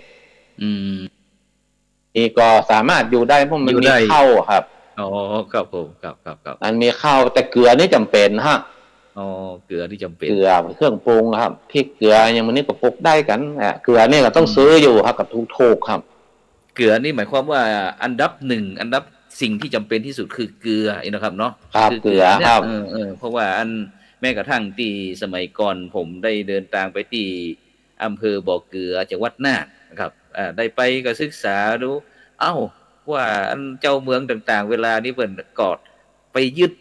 [SPEAKER 2] นี่ก็สามารถอยู่ได้เพราะมันมีข้าวครับ
[SPEAKER 1] อ๋อครับผมครับ
[SPEAKER 2] อันมีข้าวแต่เกลือนี่จำเป็นฮะ
[SPEAKER 1] อ๋อเกลือที่จำเป็น
[SPEAKER 2] เกลือเครื่องปรุงครับพริกเกลืออย่างมันนี่ก็ปลูกได้กันเกลือนี่ก็ต้องซื้ออยู่ครับกับถูกครับ
[SPEAKER 1] เกลือนี่หมายความว่าอันดับสิ่งที่จำเป็นที่สุดคือเกลือนะครับเนาะ
[SPEAKER 2] ครับเกลือครับ
[SPEAKER 1] เพราะว่าแม้กระทั่งที่สมัยก่อนผมได้เดินทางไปที่อำเภอบ่อเกลือจังหวัดน่านนะครับได้ไปก็ศึกษาดูว่าเจ้าเมืองต่างๆเวลานี้เพิ่นกอดไปยึด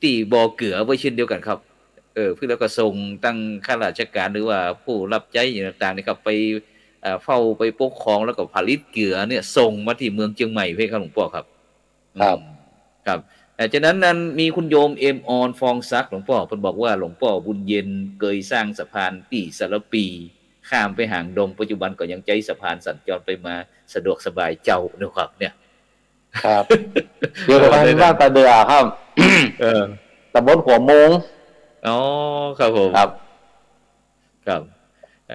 [SPEAKER 1] ที่บ่อเกลือไว้เช่นเดียวกันครับเพื่อแล้วก็ส่งตั้งข้าราชการหรือว่าผู้รับใช้อย่างต่างๆนี่ครับไปเฝ้าไปปกครองแล้วก็ผลิตเกลือเนี่ยส่งมาที่เมืองเชียงใหม่เพื่อครับหลวงพ่อครับครับจากนั้นมีคุณโยมเอ็มออนฟองซักหลวงพ่อเพิ่นบอกว่าหลวงพ่อบุญเย็นเคยสร้างสะพานที่สารปีข้ามไปหางดงปัจจุบันก็ยังใจสะพานสัญจรไปมาสะดวกสบายเจ้านะครับเนี่ย
[SPEAKER 2] ครับอยู่บ้านตาเดือครับตำบลหัวมง
[SPEAKER 1] อ๋อครับผมครับ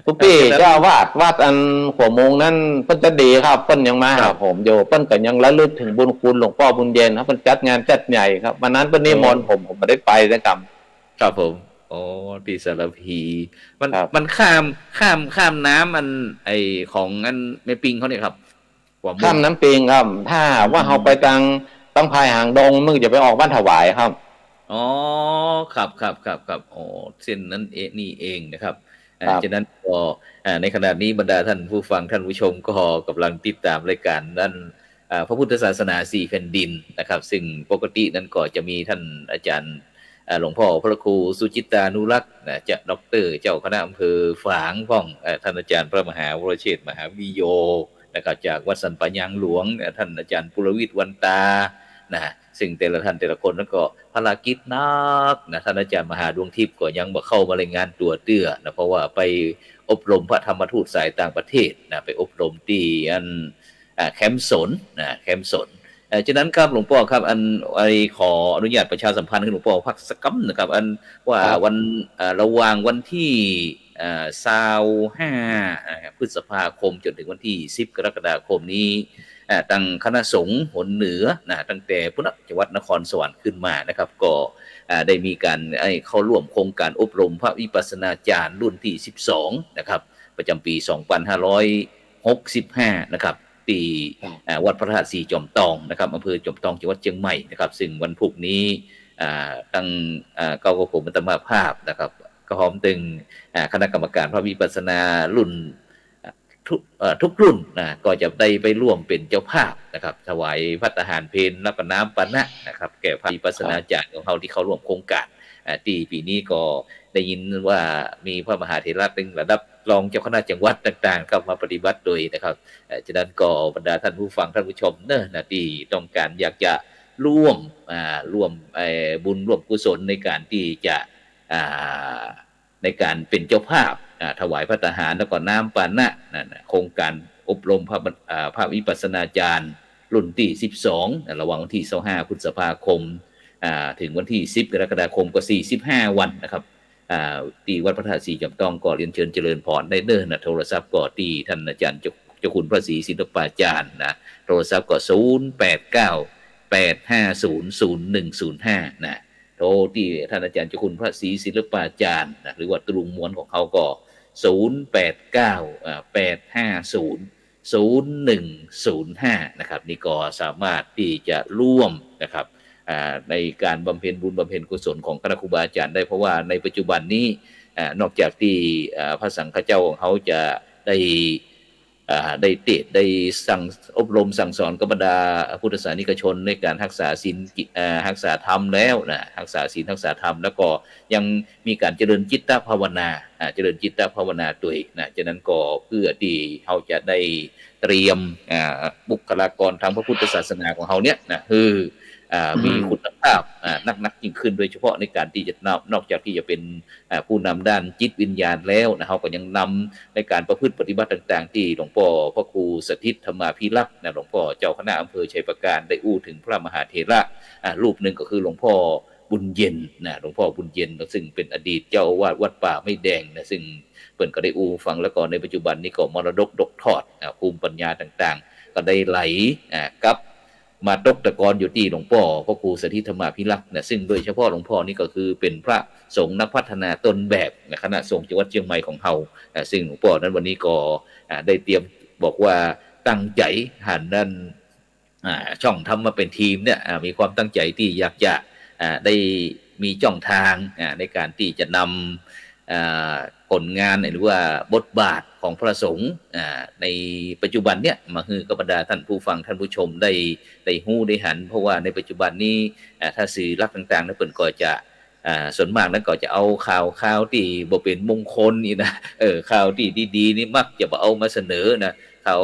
[SPEAKER 2] ทุกปีเจ้าวาดอันหัวมงนั้นเพิ่นจะดีครับเพิ่นยังมาหาผมโยเพิ่นก็ยังระลึกถึงบุญคุณหลวงพ่อบุญเย็นครับเพิ่นจัดงานจัดใหญ่ครับวันนั้นเพิ่นนิมนต์ผมไม่ได้ไปนะครับ
[SPEAKER 1] ครับผมอ๋อปีสารพีมันข้ามน้ำไอของแม่ปิงเขาเนี่ยครับ
[SPEAKER 2] ข้ามน้ำปิงครับถ้าว่าเขาไปต้องพายหางดงมึงจะไปออกบ้านถวายครับ
[SPEAKER 1] อ๋อครับอ๋อเส้นนั้นนี่เองนะครับฉะนั้นก็ในขณะนี้บรรดาท่านผู้ฟังท่านผู้ชมก็กำลังติดตามรายการด้านพระพุทธศาสนา4แผ่นดินนะครับซึ่งปกตินั้นก็จะมีท่านอาจารย์หลวงพ่อพระครูสุจิตานุรักษ์จะด็อกเตอร์เจ้าคณะอำเภอฝางพ่องท่านอาจารย์พระมหาวรเชษฐ์มหาวิโยนะครับจากวัดสันปัญญางหลวงท่านอาจารย์ปุรวิทย์วันตาซึ่งแต่ละท่านแต่ละคนนั้นก็ภารกิจนักท่านอาจารย์มหาดวงทิพย์ก็ยังบ่เข้ามารายงานตัวเตื้อเพราะว่าไปอบรมพระธรรมทูตสายต่างประเทศไปอบรมที่แคมป์สนแคมป์สนฉะนั้นครับหลวงพ่อครับขออนุญาตประชาสัมพันธ์ให้หลวงพ่อพักสักคำนะครับว่าวันระหว่างวันที่25พฤษภาคมจนถึงวันที่10กรกฎาคมนี้ตั้งคณะสงฆ์หนเหนือตั้งแต่พุทธจังหวัดนครสวรรค์ขึ้นมานะครับก็ได้มีการเข้าร่วมโครงการอบรมพระวิปัสสนาจารย์รุ่นที่12นะครับประจำปี2565นะครับ ที่วัดพระธาตุสีจอมทองนะครับอำเภอจอมทองจังหวัดเชียงใหม่นะครับซึ่งวันพุธนี้ตั้งเก้ากับผมอัตมาภาพนะครับก็พร้อมตึงคณะกรรมการพระวิปัสสนารุ่นทุกรุ่นนะก็จะได้ไปร่วมเป็นเจ้าภาพนะครับถวายภัตตาหารเพลแล้วก็น้ำปานะนะครับแก่พระวิปัสสนาจารย์ของเขาที่เขาร่วมโครงการที่ปีนี้ก็ได้ยินว่ามีพระมหาเถระเป็นระดับรองเจ้าคณะจังหวัดต่างๆเข้ามาปฏิบัติโดยนะครับฉะนั้นก็บรรดาท่านผู้ฟังท่านผู้ชมเนอะที่ต้องการอยากจะร่วมบุญร่วมกุศลในการที่จะในการเป็นเจ้าภาพถวายพระทหารแล้วก็น้ำปานะโครงการอบรมพระวิปัสสนาจารย์รุ่นที่12ระหว่างวันที่25พฤษภาคมถึงวันที่10กรกฎาคมก็45วันนะครับที่วัดพระธาตุสีจอมทองก็เรียนเชิญเจริญพรได้เด้อนะโทรศัพท์ก็ที่ท่านอาจารย์เจ้าคุณพระศรีศิลปาจารย์นะโทรศัพท์ก็0898500105นะโทรที่ท่านอาจารย์เจ้าคุณพระศรีศิลปาจารย์นะหรือว่าตรุงม้วนของเขาก็0898500105นะครับนี่ก็สามารถที่จะร่วมนะครับในการบำเพ็ญบุญบำเพ็ญกุศลของคณะครูบาอาจารย์ได้เพราะว่าในปัจจุบันนี้นอกจากที่พระสังฆเจ้าของเขาจะได้ได้สั่งอบรมสั่งสอนกับบรรดาพุทธศาสนิกชนในการรักษาศีลรักษาธรรมแล้วนะรักษาศีลรักษาธรรมแล้วก็ยังมีการเจริญจิตตภาวนาเจริญจิตตภาวนาด้วยนะฉะนั้นก็เพื่อที่เขาจะได้เตรียมบุคลากรทางพระพุทธศาสนาของเขาเนี่ยนะคือมีคุณภาพนักยิ่งขึ้นโดยเฉพาะในการที่จะนอกจากที่จะเป็นผู้นำด้านจิตวิญญาณแล้วนะเขาก็ยังนำในการประพฤติปฏิบัติต่างๆที่หลวงพ่อพระครูสถิตธรรมาภิรักษ์นะหลวงพ่อเจ้าคณะอำเภอชัยประการได้อู้ถึงพระมหาเถระรูปหนึ่งก็คือหลวงพ่อบุญเย็นนะหลวงพ่อบุญเย็นซึ่งเป็นอดีตเจ้าอาวาสวัดป่าไม่แดงนะซึ่งเปิ่นก็ได้อู้ฟังแล้วก็ในปัจจุบันนี้ก็มรดกตกทอดภูมิปัญญาต่างๆก็ได้ไหลกับมาตกตะกอนอยู่ที่หลวงพ่อพระครูสถิตธรรมาภิรักษ์นะซึ่งโดยเฉพาะหลวงพ่อนี่ก็คือเป็นพระสงฆ์นักพัฒนาตนแบบคณะสงฆ์จังหวัดเชียงใหม่ของเฮาซึ่งหลวงพ่อนั้นวันนี้ก็ได้เตรียมบอกว่าตั้งใจหันนั่นช่องทำมาเป็นทีมเนี่ยมีความตั้งใจที่อยากจะได้มีช่องทางในการที่จะนำผลงานหรือว่าบทบาทของพระสงฆ์ในปัจจุบันเนี่ยมาคือกับบรรดาท่านผู้ฟังท่านผู้ชมได้ฮู้ได้หันเพราะว่าในปัจจุบันนี้ถ้าสื่อรักต่างๆนั้นเปิ่นก็จะส่วนมากนั้นก็จะเอาข่าวที่บ่เป็นมงคลนี่นะข่าวที่ดีๆนี่มักจะบ่เอามาเสนอนะข่า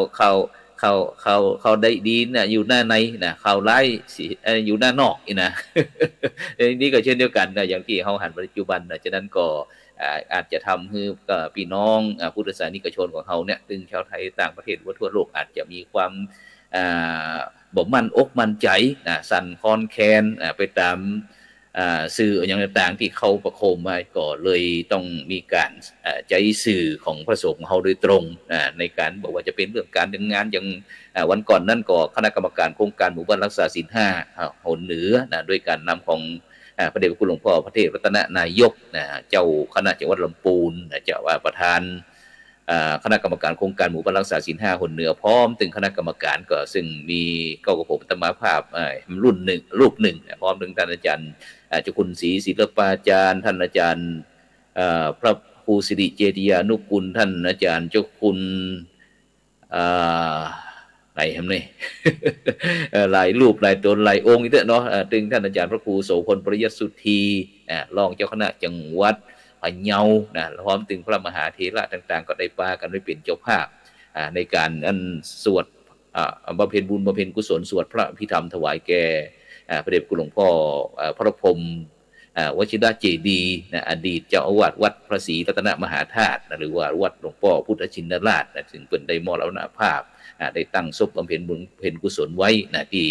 [SPEAKER 1] วได้ดีนะอยู่หน้าในนะข่าวร้ายอยู่หน้านอกนี่นะ นี่ก็เช่นเดียวกันนะอย่างที่เฮาหันปัจจุบันนะฉะนั้นก็อาจจะทำให้พี่น้องพุทธศาสนิกชนของเฮาเนี่ยถึงชาวไทยต่างประเทศทั่วโลกอาจจะมีความบ่มั่นอกมั่นใจสั่นคลอนแคลนไปตามสื่ออย่างต่างๆที่เขาประโคมมาก็เลยต้องมีการใจสื่อของพระสงฆ์ของเขาโดยตรงในการบอกว่าจะเป็นเรื่องการดำเนินงานอย่างวันก่อนนั่นก็คณะกรรมการโครงการหมู่บ้านรักษาศีล5หนเหนือด้วยการนำของพระเดชพระคุณหลวงพ่อพระเทพรัตนนายกเจ้าคณะจังหวัดลำพูนเจ้าประธานคณะกรรมการโครงการหมู่บ้านรักษาศีล5หนเหนือพร้อมถึงคณะกรรมการก็ซึ่งมีเก้ากับผมธรรมาภาพรุ่นหนึ่งรูปหนึ่งพร้อมถึงท่านอาจารย์เจ้าคุณศรีศิลปาจารย์ท่านอาจารย์พระครูสิริเจติยานุกุลท่านอาจารย์เจ้าคุณหลายแห่งนี่หลายรูปหลายตนหลายองค์อีกเนาะถึงท่านอาจารย์พระครูโสพลปริยัติสุธีรองเจ้าคณะจังหวัดพะเยาพร้อมถึงพระมหาเถระต่างๆก็ได้ปากันไว้เป็นเจ้าภาพในการสวดบำเพ็ญบุญบำเพ็ญกุศลสวดพระพิธรรมถวายแก่พระเดชคุณหลวงพ่อพระพรหมวชิรเจดีย์อดีตเจ้าอาวาสวัดพระศรีรัตนมหาธาตุหรือว่าวัดหลวงพ่อพุทธชินราชซึ่งเป็นได้มรณภาพได้ตั้งศพบำเพ็ญบุญบำเพ็ญกุศลไว้ที่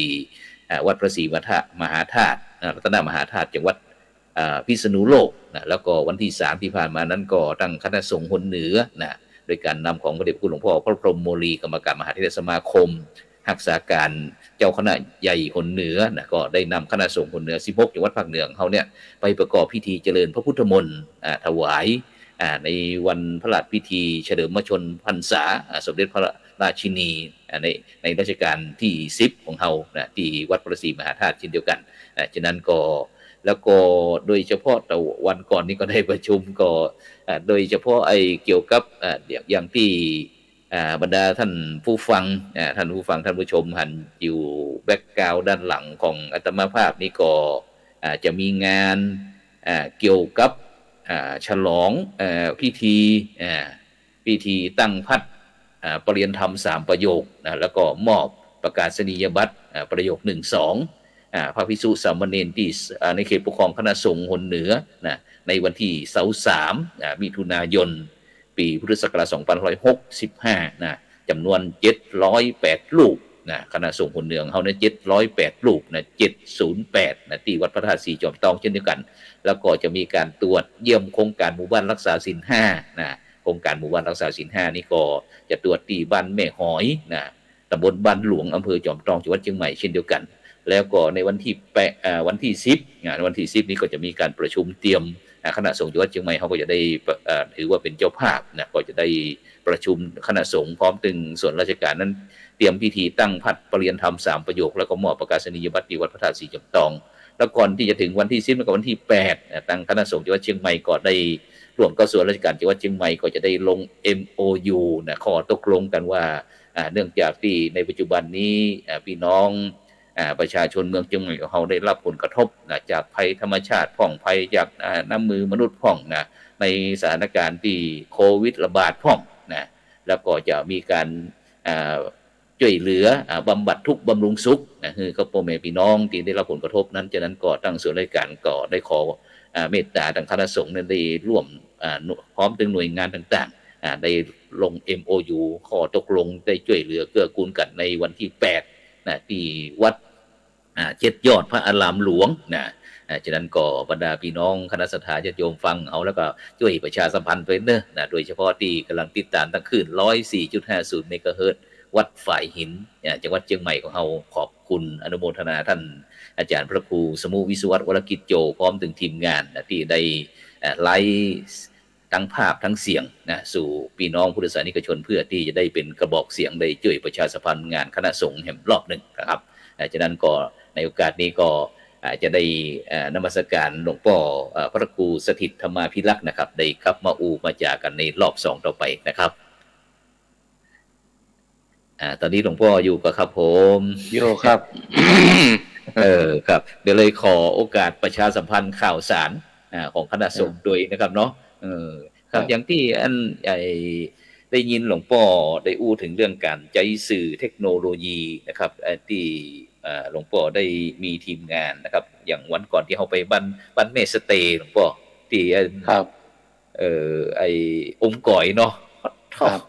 [SPEAKER 1] วัดพระศรีมหาธาตุรัตนมหาธาตุจังหวัดพิษณุโลกแล้วก็วันที่3ที่ผ่านมานั้นก็ตั้งคณะสงฆ์หนเหนือโดยการนำของพระเดชพระคุณหลวงพ่อพระพรหมโมลีกรรมการมหาเถรสมาคมรักษาการเจ้าคณะใหญ่หนเหนือก็ได้นำคณะสงฆ์หนเหนือ16จังหวัดภาคเหนือของเขาเนี่ยไปประกอบพิธีเจริญพระพุทธมนต์ถวายในวันพระราชพิธีเฉลิมพระชนมพรรษาสมเด็จพระ ราชินีในรัชกาลที่10ของเฮานะที่วัดพระศรีมหาธาตุเช่นเดียวกันฉะนั้นก็แล้วก็โดยเฉพาะแต่วันก่อนนี้ก็ได้ประชุมก็โดยเฉพาะเกี่ยวกับอย่างที่บรรดาท่านผู้ฟังท่านผู้ชมหันอยู่แบ็กกราวด์ด้านหลังของอาตมาภาพนี้ก็จะมีงานเกี่ยวกับฉลองพิธีตั้งพัดประเรียนธรรม3ประโยคแล้วก็มอบประกาศนียบัตรประโยค1-2พระภิกษุสามเณรที่ในเขตปกครองคณะสงฆ์หนเหนือในวันที่23มิถุนายนปีพุทธศักราช2565จำนวน708รูปคณะสงฆ์หนเหนือเขาเนี่ย708รูป708ที่วัดพระธาตุสีจอมทองเช่นเดียวกันแล้วก็จะมีการตรวจเยี่ยมโครงการหมู่บ้านรักษาศีล5โครงการหมู่บ้านรักษาศีล5นี่ก็จะตรวจที่บ้านแม่หอยตำบลบ้านหลวงอำเภอจอมทองจังหวัดเชียงใหม่เช่นเดียวกันแล้วก็ในวันที่วันที่10นี้ก็จะมีการประชุมเตรียมคณะสงฆ์จังหวัดเชียงใหม่เขาก็จะได้ถือว่าเป็นเจ้าภาพก็จะได้ประชุมคณะสงฆ์พร้อมถึงส่วนราชการนั้นเตรียมพิธีตั้งพัดประเรียนธรรม3ประโยคแล้วก็มอบประกาศนียบัตรที่วัดพระธาตุสีจอมทองแล้วก่อนที่จะถึงวันที่10กับวันที่8ทางคณะสงฆ์จังหวัดเชียงใหม่ก็ได้ร่วมกับส่วนราชการจังหวัดเชียงใหม่ก็จะได้ลง MOU ข้อตกลงกันว่าเนื่องจากที่ในปัจจุบันนี้พี่น้องประชาชนเมืองเชียงใหม่ของเราได้รับผลกระทบจากภัยธรรมชาติพ่องภัยจากน้ำมือมนุษย์พ่องในสถานการณ์ที่โควิดระบาดพ่องแล้วก็จะมีการช่วยเหลือบำบัดทุกข์บำรุงสุขคือพ่อแม่พี่น้องที่ได้รับผลกระทบนั้นฉะนั้นก็ตั้งส่วนราชการก็ได้ขอเมตตาทางคณะสงฆ์นั้นได้ร่วมพร้อมถึงหน่วยงานต่างๆได้ลง MOU ข้อตกลงได้ช่วยเหลือเกื้อกูลกันในวันที่8ที่วัด7 ยอดพระอารามหลวงฉะนั้นก็บรรดาพี่น้องคณะสัตยาญาติโยมฟังเอาแล้วก็ช่วยประชาสัมพันธ์ไปโดยเฉพาะที่กำลังติดตามทั้งคืน 104.50 เมกะเฮิรตซ์วัดฝ่ายหินจังหวัดเชียงใหม่ของเราขอบคุณอนุโมทนาท่านอาจารย์พระครูสมุวิศวัตรวรกิจโจพร้อมถึงทีมงานที่ได้ไลฟ์ทั้งภาพทั้งเสียงสู่พี่น้องพุทธศาสนิกชนเพื่อที่จะได้เป็นกระบอกเสียงได้ช่วยประชาสัมพันธ์งานคณะสงฆ์แห่งรอบหนึ่งนะครับฉะนั้นก็ในโอกาสนี้ก็จะได้นมัสการหลวงพ่อพระครูสถิตธรรมาภิรักษ์นะครับได้กลับมาจากันในรอบ2ต่อไปนะครับตอนนี้หลวงพ่ออยู่กับครับผม
[SPEAKER 2] อยู่ครับ
[SPEAKER 1] ครับเดี๋ยวเลยขอโอกาสประชาสัมพันธ์ข่าวสารของคณะสงฆ์ด้วยนะครับเนาะครับอย่างที่ได้ยินหลวงพ่อได้อู้ถึงเรื่องการใช้สื่อเทคโนโลยีนะครับที่หลวงพ่อได้มีทีมงานนะครับอย่างวันก่อนที่เขาไปบ้านเมสเตย์หลวงพ่อที่
[SPEAKER 2] ครับ
[SPEAKER 1] องค์ก่อยเนาะ
[SPEAKER 2] ครับ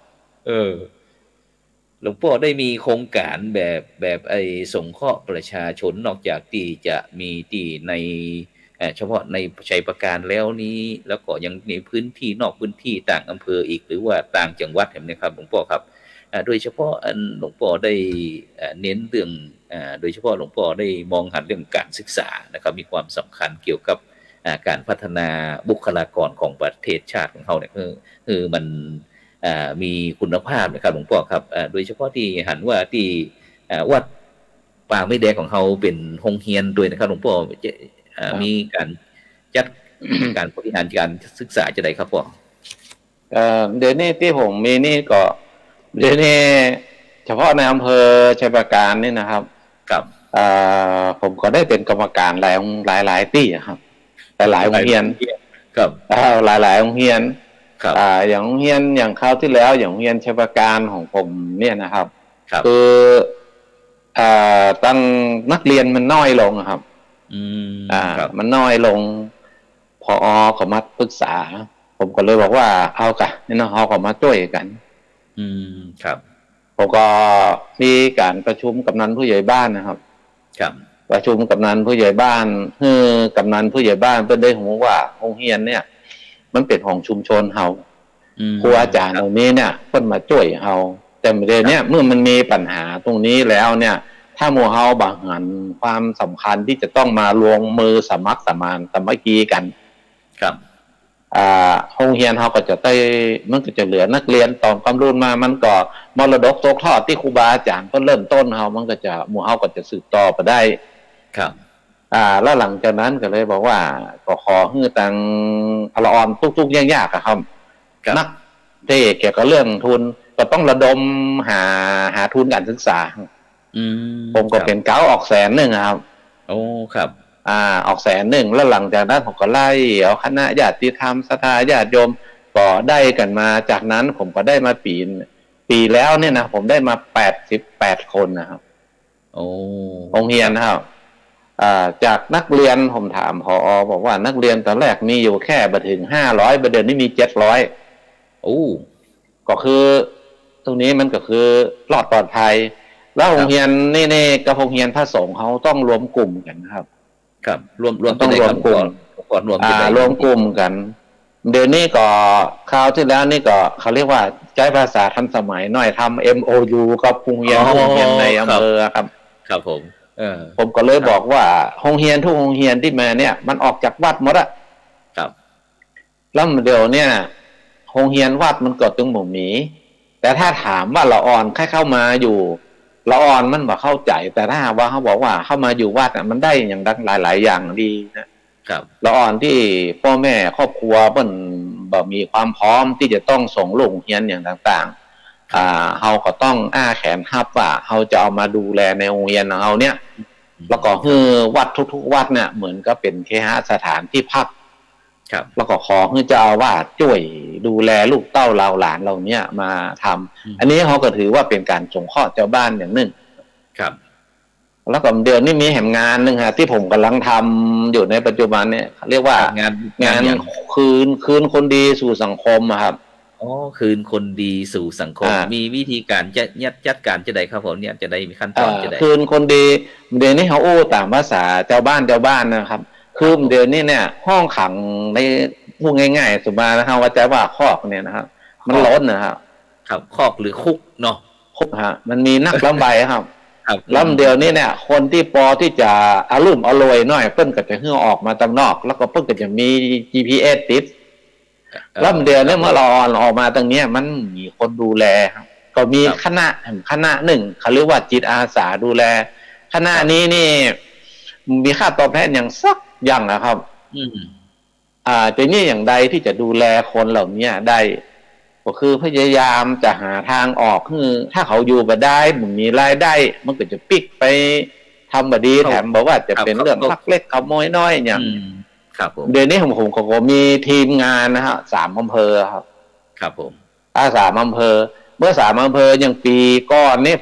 [SPEAKER 1] หลวงพ่อได้มีโครงการแบบสงเคราะห์ประชาชนนอกจากที่จะมีที่ในเฉพาะในชัยประการแล้วนี้แล้วก็ยังในพื้นที่นอกพื้นที่ต่างอำเภออีกหรือว่าต่างจังหวัดเห็นไหมครับหลวงพ่อครับโดยเฉพาะหลวงพ่อได้เน้นเรื่องโดยเฉพาะหลวงพ่อได้มองหันเรื่องการศึกษานะครับมีความสำคัญเกี่ยวกับการพัฒนาบุคลากรของประเทศชาติของเขาเนี่ยคือมันมีคุณภาพนะครับหลวงพ่อครับโดยเฉพาะที่หันว่าที่วัดป่าไม้แดงของเขาเป็นโรงเรียนด้วยนะครับหลวงพ่อมีการจัดการบริหารการศึกษาจะได้ครับพ่อ
[SPEAKER 2] เดี๋ยวนี้ที่ผมมีนี่ก็เดี๋ยวนี้เฉพาะในอำเภอชัยปราการนี่นะครับ
[SPEAKER 1] ครับ
[SPEAKER 2] ผมก็ได้เป็นกรรมการหลายที่ครับหลายโรงเรียน
[SPEAKER 1] ครับ
[SPEAKER 2] หลายโรงเรียนอย่างโรงเรียนอย่างคราวที่แล้วอย่างโรงเรียนชัยปราการของผมเนี่ยนะครับคือตั้งนักเรียนมันน้อยลงครับมันน้อยลงพอเขามาปรึกษาผมก็เลยบอกว่าเอากันนี่นะเขาก็มาช่วยกัน
[SPEAKER 1] ครับ
[SPEAKER 2] ผมก็มีการประชุมกำนันผู้ใหญ่บ้านนะครับ
[SPEAKER 1] ครับ
[SPEAKER 2] ประชุมกำนันผู้ใหญ่บ้านกำนันผู้ใหญ่บ้านเพิ่นได้หูว่าโรงเรียนเนี่ยมันเป็นของชุมชนเฮาครูอาจารย์เหล่านี้เนี่ยเพิ่นมาช่วยเฮาแต่ประเด็นเนี่ยเมื่อมันมีปัญหาตรงนี้แล้วเนี่ยถ้าหมู่เฮาบางหันความสำคัญที่จะต้องมาลงมือสมัครสมานสามัคคีกัน
[SPEAKER 1] ครับ
[SPEAKER 2] โรงเรียนเขาก็จะได้มันก็จะเหลือนักเรียนตอนกำรุ่นมามันก็มรดกตกทอดที่ครูบาอาจารย์ก็เริ่มต้นเขามันก็จะหมู่เขาก็จะสืบต่อไปได้
[SPEAKER 1] ครับ
[SPEAKER 2] แล้วหลังจากนั้นก็เลยบอกว่าก็ขอให้ตังพละออนทุกๆยากๆครับนักเทศเกี่ยวกับเรื่องทุนก็ต้องระดมหาทุนการศึกษาผมก็เป็นเก้าออก100,000ครับ
[SPEAKER 1] โอ้ครับ
[SPEAKER 2] ออก100,000แล้วหลังจากนั้นผมก็ไล่เอาคณะญาติธรรมศรัทธาญาติโยมก็ได้กันมาจากนั้นผมก็ได้มาปีแล้วเนี่ยนะผมได้มา88 คนนะครับ
[SPEAKER 1] โอ้
[SPEAKER 2] โรงเรียนนะครับจากนักเรียนผมถามผอ.บอกว่านักเรียนตอนแรกมีอยู่แค่บ่ถึง500เดือนนี้มี700
[SPEAKER 1] โอ้
[SPEAKER 2] ก็คือตรงนี้มันก็คือรอดปลอดภัยแล้วโรงเรียนนี่กับโรงเรียนพระสงฆ์เขาต้องรวมกลุ่มกันครับ
[SPEAKER 1] ครับรวม
[SPEAKER 2] ต้องรวมกลุ่มรวมกลุ่มกันเดี๋ยวนี้ก็คราวที่แล้วนี่ก็เขาเรียกว่าใช้ภาษาทันสมัยหน่อยทำ MOU กับโรงเรียนในอำเภอครับ
[SPEAKER 1] ครับ
[SPEAKER 2] ผมก็เลยบอกว่าโรงเรียนทุกโรงเรียนที่มาเนี่ยมันออกจากวัดหมดอะ
[SPEAKER 1] ครับ
[SPEAKER 2] แล้วเดี๋ยวเนี่ยโรงเรียนวัดมันก็ตึงหมู่หมีแต่ถ้าถามว่าละอ่อนแค่เข้ามาอยู่ละอ่อนมันบอกเข้าใจแต่ถ้าว่าเขาบอกว่าเข้ามาอยู่วัดมันได้อย่างดังหลายอย่างดีนะครับละอ่อนที่พ่อแม่ครอบครัวเพิ่นบ่มีความพร้อมที่จะต้องส่งลูกเรียนอย่างต่างๆเขาก็ต้องแขนทับว่าเขาจะเอามาดูแลในโรงเรียนของเขาเนี่ยแล้วก็คือวัดทุกๆวัดเนี่ยเหมือนก็เป็นเคหสถานที่พักแล้วก็ขอให้เจ้าอาวาสช่วยดูแลลูกเต้าเราหลานเราเนี่ยมาทำอันนี้เขาก็ถือว่าเป็นการสงเคราะห์เจ้าบ้านอย่างหนึ่ง
[SPEAKER 1] ครับ
[SPEAKER 2] แล้วก็เดือนนี้มีแห่งงานหนึ่งฮะที่ผมกำลังทำอยู่ในปัจจุบันเนี่ยเรียกว่างานคืนคนดีสู่สังคมครับ
[SPEAKER 1] คืนคนดีสู่สังคมมีวิธีการจัดการจะได้ครับผมเนี่ยจะได้มีขั้นตอนจะได้
[SPEAKER 2] คืนคนดีเดือนนี้เขาตามภาษาเจ้าบ้านนะครับคือเดือนนี้เนี่ยห้องขังในพูดง่ายๆสุมานะครับว่าจะว่าคอกเนี่ยนะครับมันล้นนะครับ
[SPEAKER 1] คอกหรือคุกเนาะ
[SPEAKER 2] คุกฮะมันมีนักล้ำใบครับล้ำเดียวนี้เนี่ยคนที่พอที่จะอารมณ์อร่อยหน่อยเพิ่นก็จะเฮื่อออกมาตางนอกแล้วก็เพิ่นก็จะมี GPS ติดล้ำเดียวเนี่ยเมื่อเราออกมาตรงนี้มันมีคนดูแลครับก็มีคณะหนึ่งเขาเรียกว่าจิตอาสาดูแลคณะนี้นี่มีค่าตอบแทนอย่างสักอย่างนะครับจะนี่อย่างใดที่จะดูแลคนเหล่านี้ได้ก็คือพยายามจะหาทางออกคือถ้าเขาอยู่มาได้มันมีรายได้มันก็จะปิกไปทำบดีแถมบอกว่าจะเป็นเรื่องลักเล็กขโมยน้อยอย่างเดือนนี้ผมก็มีทีมงานนะฮะ3 อำเภอครับ
[SPEAKER 1] ผม
[SPEAKER 2] 3 อำเภอเมื่อ3 อำเภออย่างปีก่อนนี่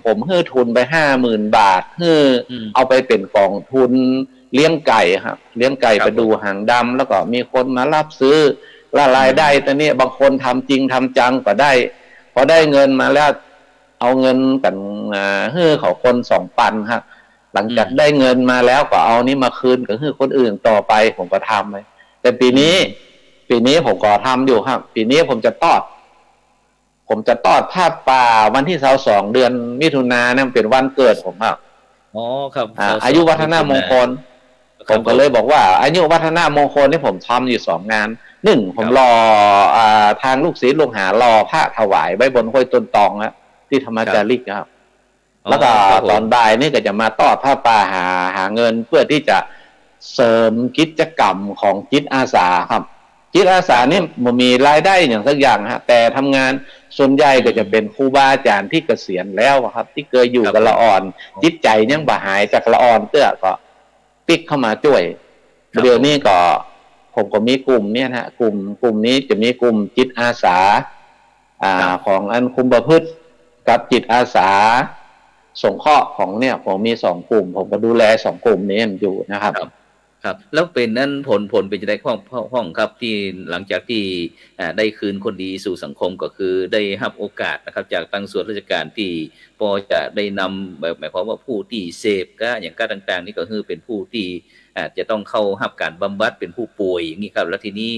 [SPEAKER 2] ผมให้ทุนไป50,000 บาทให้เอาไปเป็นกองทุนเลี้ยงไก่ครับเลี้ยงไก่ไปดูหางดำแล้วก็มีคนมารับซื้อรายได้ตอนนี้บางคนทำจริงทำจังก็ได้พอได้เงินมาแล้วเอาเงินกันให้เขาคน2 ปันครับหลังจากได้เงินมาแล้วก็เอานี้มาคืนกับให้คนอื่นต่อไปผมก็ทำเลยแต่ปีนี้ผมก็ทำอยู่ครับปีนี้ผมจะทอดผ้าป่าวันที่22 เดือนมิถุนายนเป็นวันเกิดผมครับ
[SPEAKER 1] ครับ
[SPEAKER 2] อายุวัฒนมงคลผมก็เลยบอกว่าอายุวัฒนมงคลนี่ผมทำอยู่2 งาน1ผมรอทางลูกศิษย์ลูกหารอพระถวายไว้บนห้วยต้นตองนะที่ธรรมจาริกครับแล้วก็ตอนบ่ายนี่ก็จะมาทอดผ้าป่าหาเงินเพื่อที่จะเสริมกิจกรรมของจิตอาสาครับจิตอาสานี่มันมีรายได้อย่างสักอย่างฮะแต่ทำงานส่วนใหญ่ก็จะเป็นครูบาอาจารย์ที่เกษียณแล้วครับที่เคยอยู่กับละอ่อนจิตใจยังบ่หายจากละอ่อนเตื้อก็ปิกเข้ามาช่วยเดี๋ยวนี้ก็ผมก็มีกลุ่มเนี่ยนะกลุ่มนี้จะมีกลุ่มจิตอาสาของอันคุมประพฤติกับจิตอาสาสงเคราะห์ของเนี่ยผมมี2 กลุ่มผมก็ดูแล2 กลุ่มนี้อยู่นะครับ
[SPEAKER 1] ครับแล้วเป็นนั้นผลเป็นจะได้ห้องครับที่หลังจากที่ได้คืนคนดีสู่สังคมก็คือได้รับโอกาสนะครับจากทางส่วนราชการที่พอจะได้นำแบบหมายความว่าผู้ที่เสพก็อย่างก็ต่างๆนี่ก็คือเป็นผู้ที่จะต้องเข้ารับการบำบัดเป็นผู้ป่วยอย่างนี้ครับแล้วทีนี้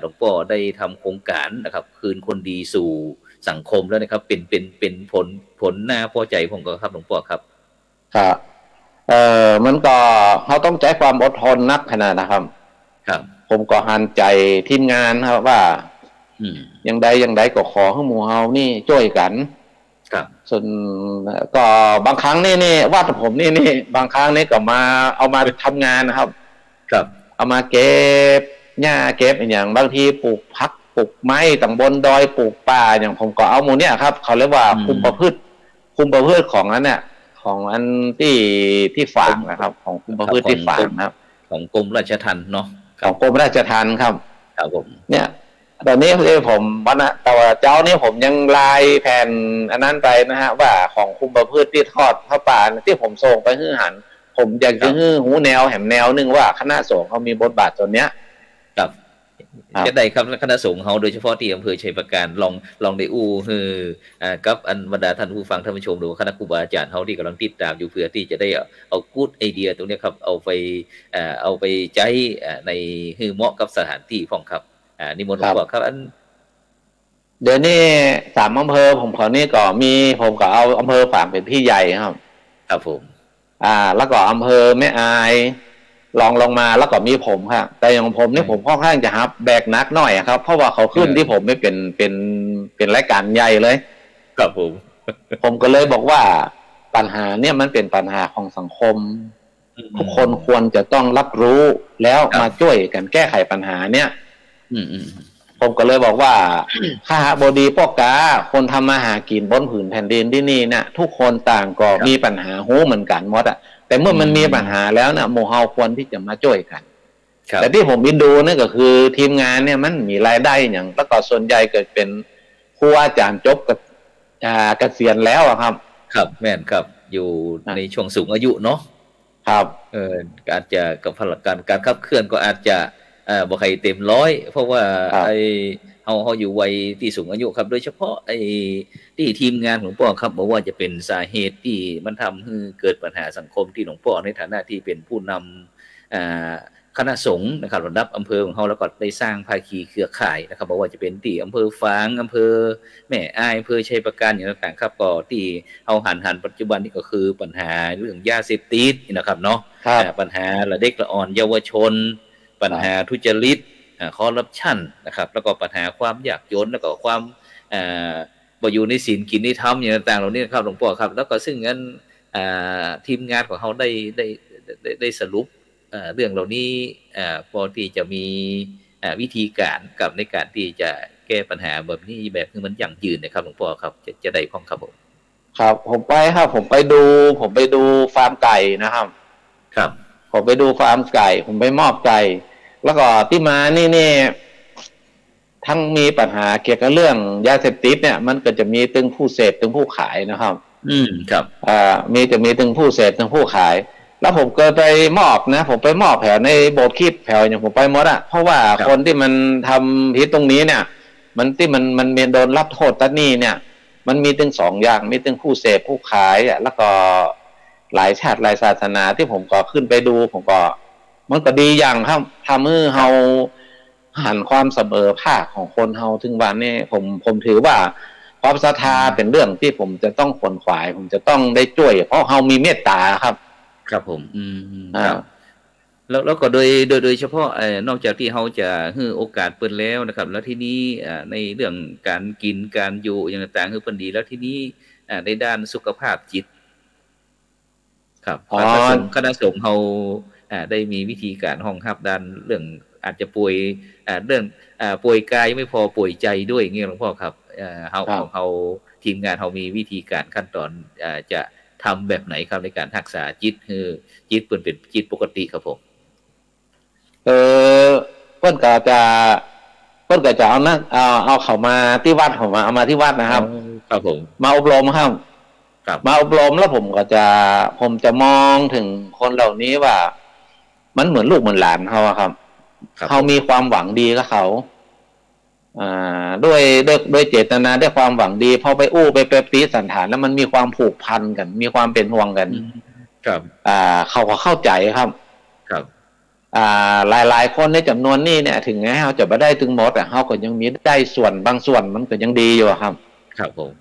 [SPEAKER 1] หลวงพ่อได้ทำโครงการนะครับคืนคนดีสู่สังคมแล้วนะครับเป็นผลน่าพอใจผมก็ครับหลวงพ่อครับ
[SPEAKER 2] มันก็เขาต้องใช้ความอดทนนักขนาดนะครับ ผมก็หันใจทีมงานครับว่าอย่างใดก็ขอให้หมู่เฮานี่ช่วยกัน
[SPEAKER 1] ครับ
[SPEAKER 2] ส่วนก็บางครั้งนี่ว่าแต่ผมนี่บางครั้งนี่ก็มาเอามาทำงานนะครับ
[SPEAKER 1] ครับ
[SPEAKER 2] เอามาเก็บหญ้าเก็บอย่างบางทีปลูกผักปลูกไม้ต่างบนดอยปลูกป่าอย่างผมก็เอาหมู่เนี่ยครับเขาเรียกว่าคุมประพฤติของนั้นเนี่ยของอันที่ฝางนะครับของคุมประพฤติที่ฝางนะครับ
[SPEAKER 1] ของกรมราชทัณฑ์เนาะ
[SPEAKER 2] ของกรมราชทัณฑ์ครับ
[SPEAKER 1] ครับผม
[SPEAKER 2] เนี่ยตอนนี้ผมวันนะแต่ว่าเจ้านี่ผมยังลายแผ่นอันนั้นไปนะฮะว่าของคุมประพฤติที่ทอดผ้าป่าที่ผมส่งไปฮื้อหันผมอยากจะฮื้อหูแนวแหมแนวนึงว่าคณะสงฆ์เขามีบทบาทตัวเนี้ย
[SPEAKER 1] ครับจะได้ครับคณะสงฆ์เขาโดยเฉพาะที่อำเภอชัยประการลองได้คือกับอันบรรดาท่านผู้ฟังท่านผู้ชมดูคณะครูบาอาจารย์เขาที่กำลังติดตามอยู่เพื่อที่จะได้เอากู๊ดไอเดียตรงนี้ครับเอาไปใช้ในเหมาะกับสถานที่ของครับนิมนต์หลวงพ่อครับอัน
[SPEAKER 2] เดี๋ยวนี้3อำเภอผมขอนี่ก็มีผมก็เอาอำเภอฝางเป็นพี่ใหญ่ครับ
[SPEAKER 1] ครับผม
[SPEAKER 2] แล้วก็อำเภอแม่อายลงมาแล้วก็มีผมครับแต่อย่างผมนี่ผมค่อนข้างจะแบกนักหน่อยครับเพราะว่าเขาขึ้นที่ผมไม่เป็นรายการใหญ่เลย
[SPEAKER 1] ครับ
[SPEAKER 2] ผมก็เลยบอกว่าปัญหาเนี่ยมันเป็นปัญหาของสังคมทุกคนควรจะต้องรับรู้แล้วมาช่วยกันแก้ไขปัญหาเนี่ยผมก็เลยบอกว่าข้าบดีพ่อกาคนทำมาหากินบนผืนแผ่นดินที่นี่เนี่ยทุกคนต่างก็มีปัญหาหูเหมือนกันหมดแต่เมื่อมันมีปัญหาแล้วเนี่ยหมู่เฮาควรที่จะมาช่วยกันแต่ที่ผมบินดูนี่ก็คือทีมงานเนี่ยมันมีรายได้อย่างแล้วก็ส่วนใหญ่เกิดเป็นครูอาจารย์จบกับเกษียณแล้วครับ
[SPEAKER 1] ครับแม่นครับอยู่ในช่วงสูงอายุเนาะ
[SPEAKER 2] ครับ
[SPEAKER 1] อาจจะกับพลังการขับเคลื่อนก็อาจจะบ่ใครเต็มร้อยเพราะว่าไอ้เฮาอยู่วัยที่สูงอายุครับโดยเฉพาะไอ้ที่ทีมงานของพ่อครับบอกว่าจะเป็นสาเหตุที่มันทำให้เกิดปัญหาสังคมที่หลวงพ่อในฐานะที่เป็นผู้นำคณะสงฆ์นะครับระดับอำเภอของเฮาแล้วก็ได้สร้างภาคีเครือข่ายนะครับบอกว่าจะเป็นที่อำเภอฝางอำเภอแม่อายอำเภอชัยประการอย่างต่างๆครับก็ที่เฮาหันปัจจุบันนี้ก็คือปัญหาเรื่องยาเสพติดนะครับเนาะปัญหาละเด็กละอ่อนเยาวชนปัญหาทุจริตคอร์รัปชันนะครับแล้วก็ปัญหาความยากจนแล้วก็ความบ่อยู่ในศีลกินในธรรมอย่างต่างๆเหล่านี้ครับหลวงพ่อครับแล้วก็ซึ่งงั้นทีมงานของเขาได้สรุปเรื่องเหล่านี้พอที่จะมีวิธีการกับในการที่จะแก้ปัญหาแบบนี้แบบที่มันยั่งยืนนะครับหลวงพ่อครับจะได้พ้องครับผม
[SPEAKER 2] ครับผมไปดูฟาร์มไก่นะครับ
[SPEAKER 1] ครับ
[SPEAKER 2] ผมไปดูฟาร์มไก่ผมไปมอบไก่แล้วก็ที่มานี่ทั้งมีปัญหาเกี่ยวกับเรื่องยาเสพติดเนี่ยมันก็จะมีตึงผู้เสพตึงผู้ขายนะครับ
[SPEAKER 1] ครับ
[SPEAKER 2] มีตึงผู้เสพตึงผู้ขายแล้วผมก็ไปมอบนะผมไปมอบแถวในโบสถ์คิดแถวอย่างผมไปหมดเพราะว่าคนที่มันทำผิดตรงนี้เนี่ยมันมีโดนรับโทษตอนนี้เนี่ยมันมีถึง2อย่างมีถึงผู้เสพผู้ขายแล้วก็หลายชาติหลายศาสนาที่ผมก็ขึ้นไปดูผมก็มันก็ดีอย่างครับทำให้เฮาหันความเสมอภาคของคนเฮาถึงวันนี้ผมถือว่าความศรัทธาเป็นเรื่องที่ผมจะต้องขวนขวายผมจะต้องได้ช่วยเพราะเฮามีเมตตาครับ
[SPEAKER 1] ครับผมครับแล้วก็โดยเฉพาะนอกจากที่เขาจะให้โอกาสเปิ้นแล้วนะครับแล้วที่นี้ในเรื่องการกินการอยู่อย่างต่างๆคือเปิ้นดีแล้วที่นี้ในด้านสุขภาพจิตครับคณะสงฆ์เขาได้มีวิธีการห้องรับด้านเรื่องอาจจะป่วยเรื่องป่วยกายไม่พอป่วยใจด้วยอย่างเงี้ยหลวงพ่อครับเฮาของเฮาทีมงานเฮามีวิธีการขั้นตอนจะทำแบบไหนครับในการรักษาจิตคือจิตเป็นจิตปกติครับผม
[SPEAKER 2] เพิ่นก็จะเอาเข้ามาที่วัดผมเอามาที่วัดนะครับ
[SPEAKER 1] ครับผม
[SPEAKER 2] มาอบรมครับมาอบรมแล้วผมจะมองถึงคนเหล่านี้ว่ามันเหมือนลูกเหมือนหลานเขาครับเขามีความหวังดีกับเขาด้วยเจตนาด้วยความหวังดีพอไปไปปีสันฐานแล้วมันมีความผูกพันกันมีความเป็นห่วงกัน
[SPEAKER 1] ครับ
[SPEAKER 2] เขาก็เข้าใจครับหลายคนในจำนวนนี้เนี่ยถึงแม้เขาจะไม่ได้ถึงหมดแต่เขาก็ยังมีได้ส่วนบางส่วนมันก็ยังดีอยู่ครับ
[SPEAKER 1] ครับผม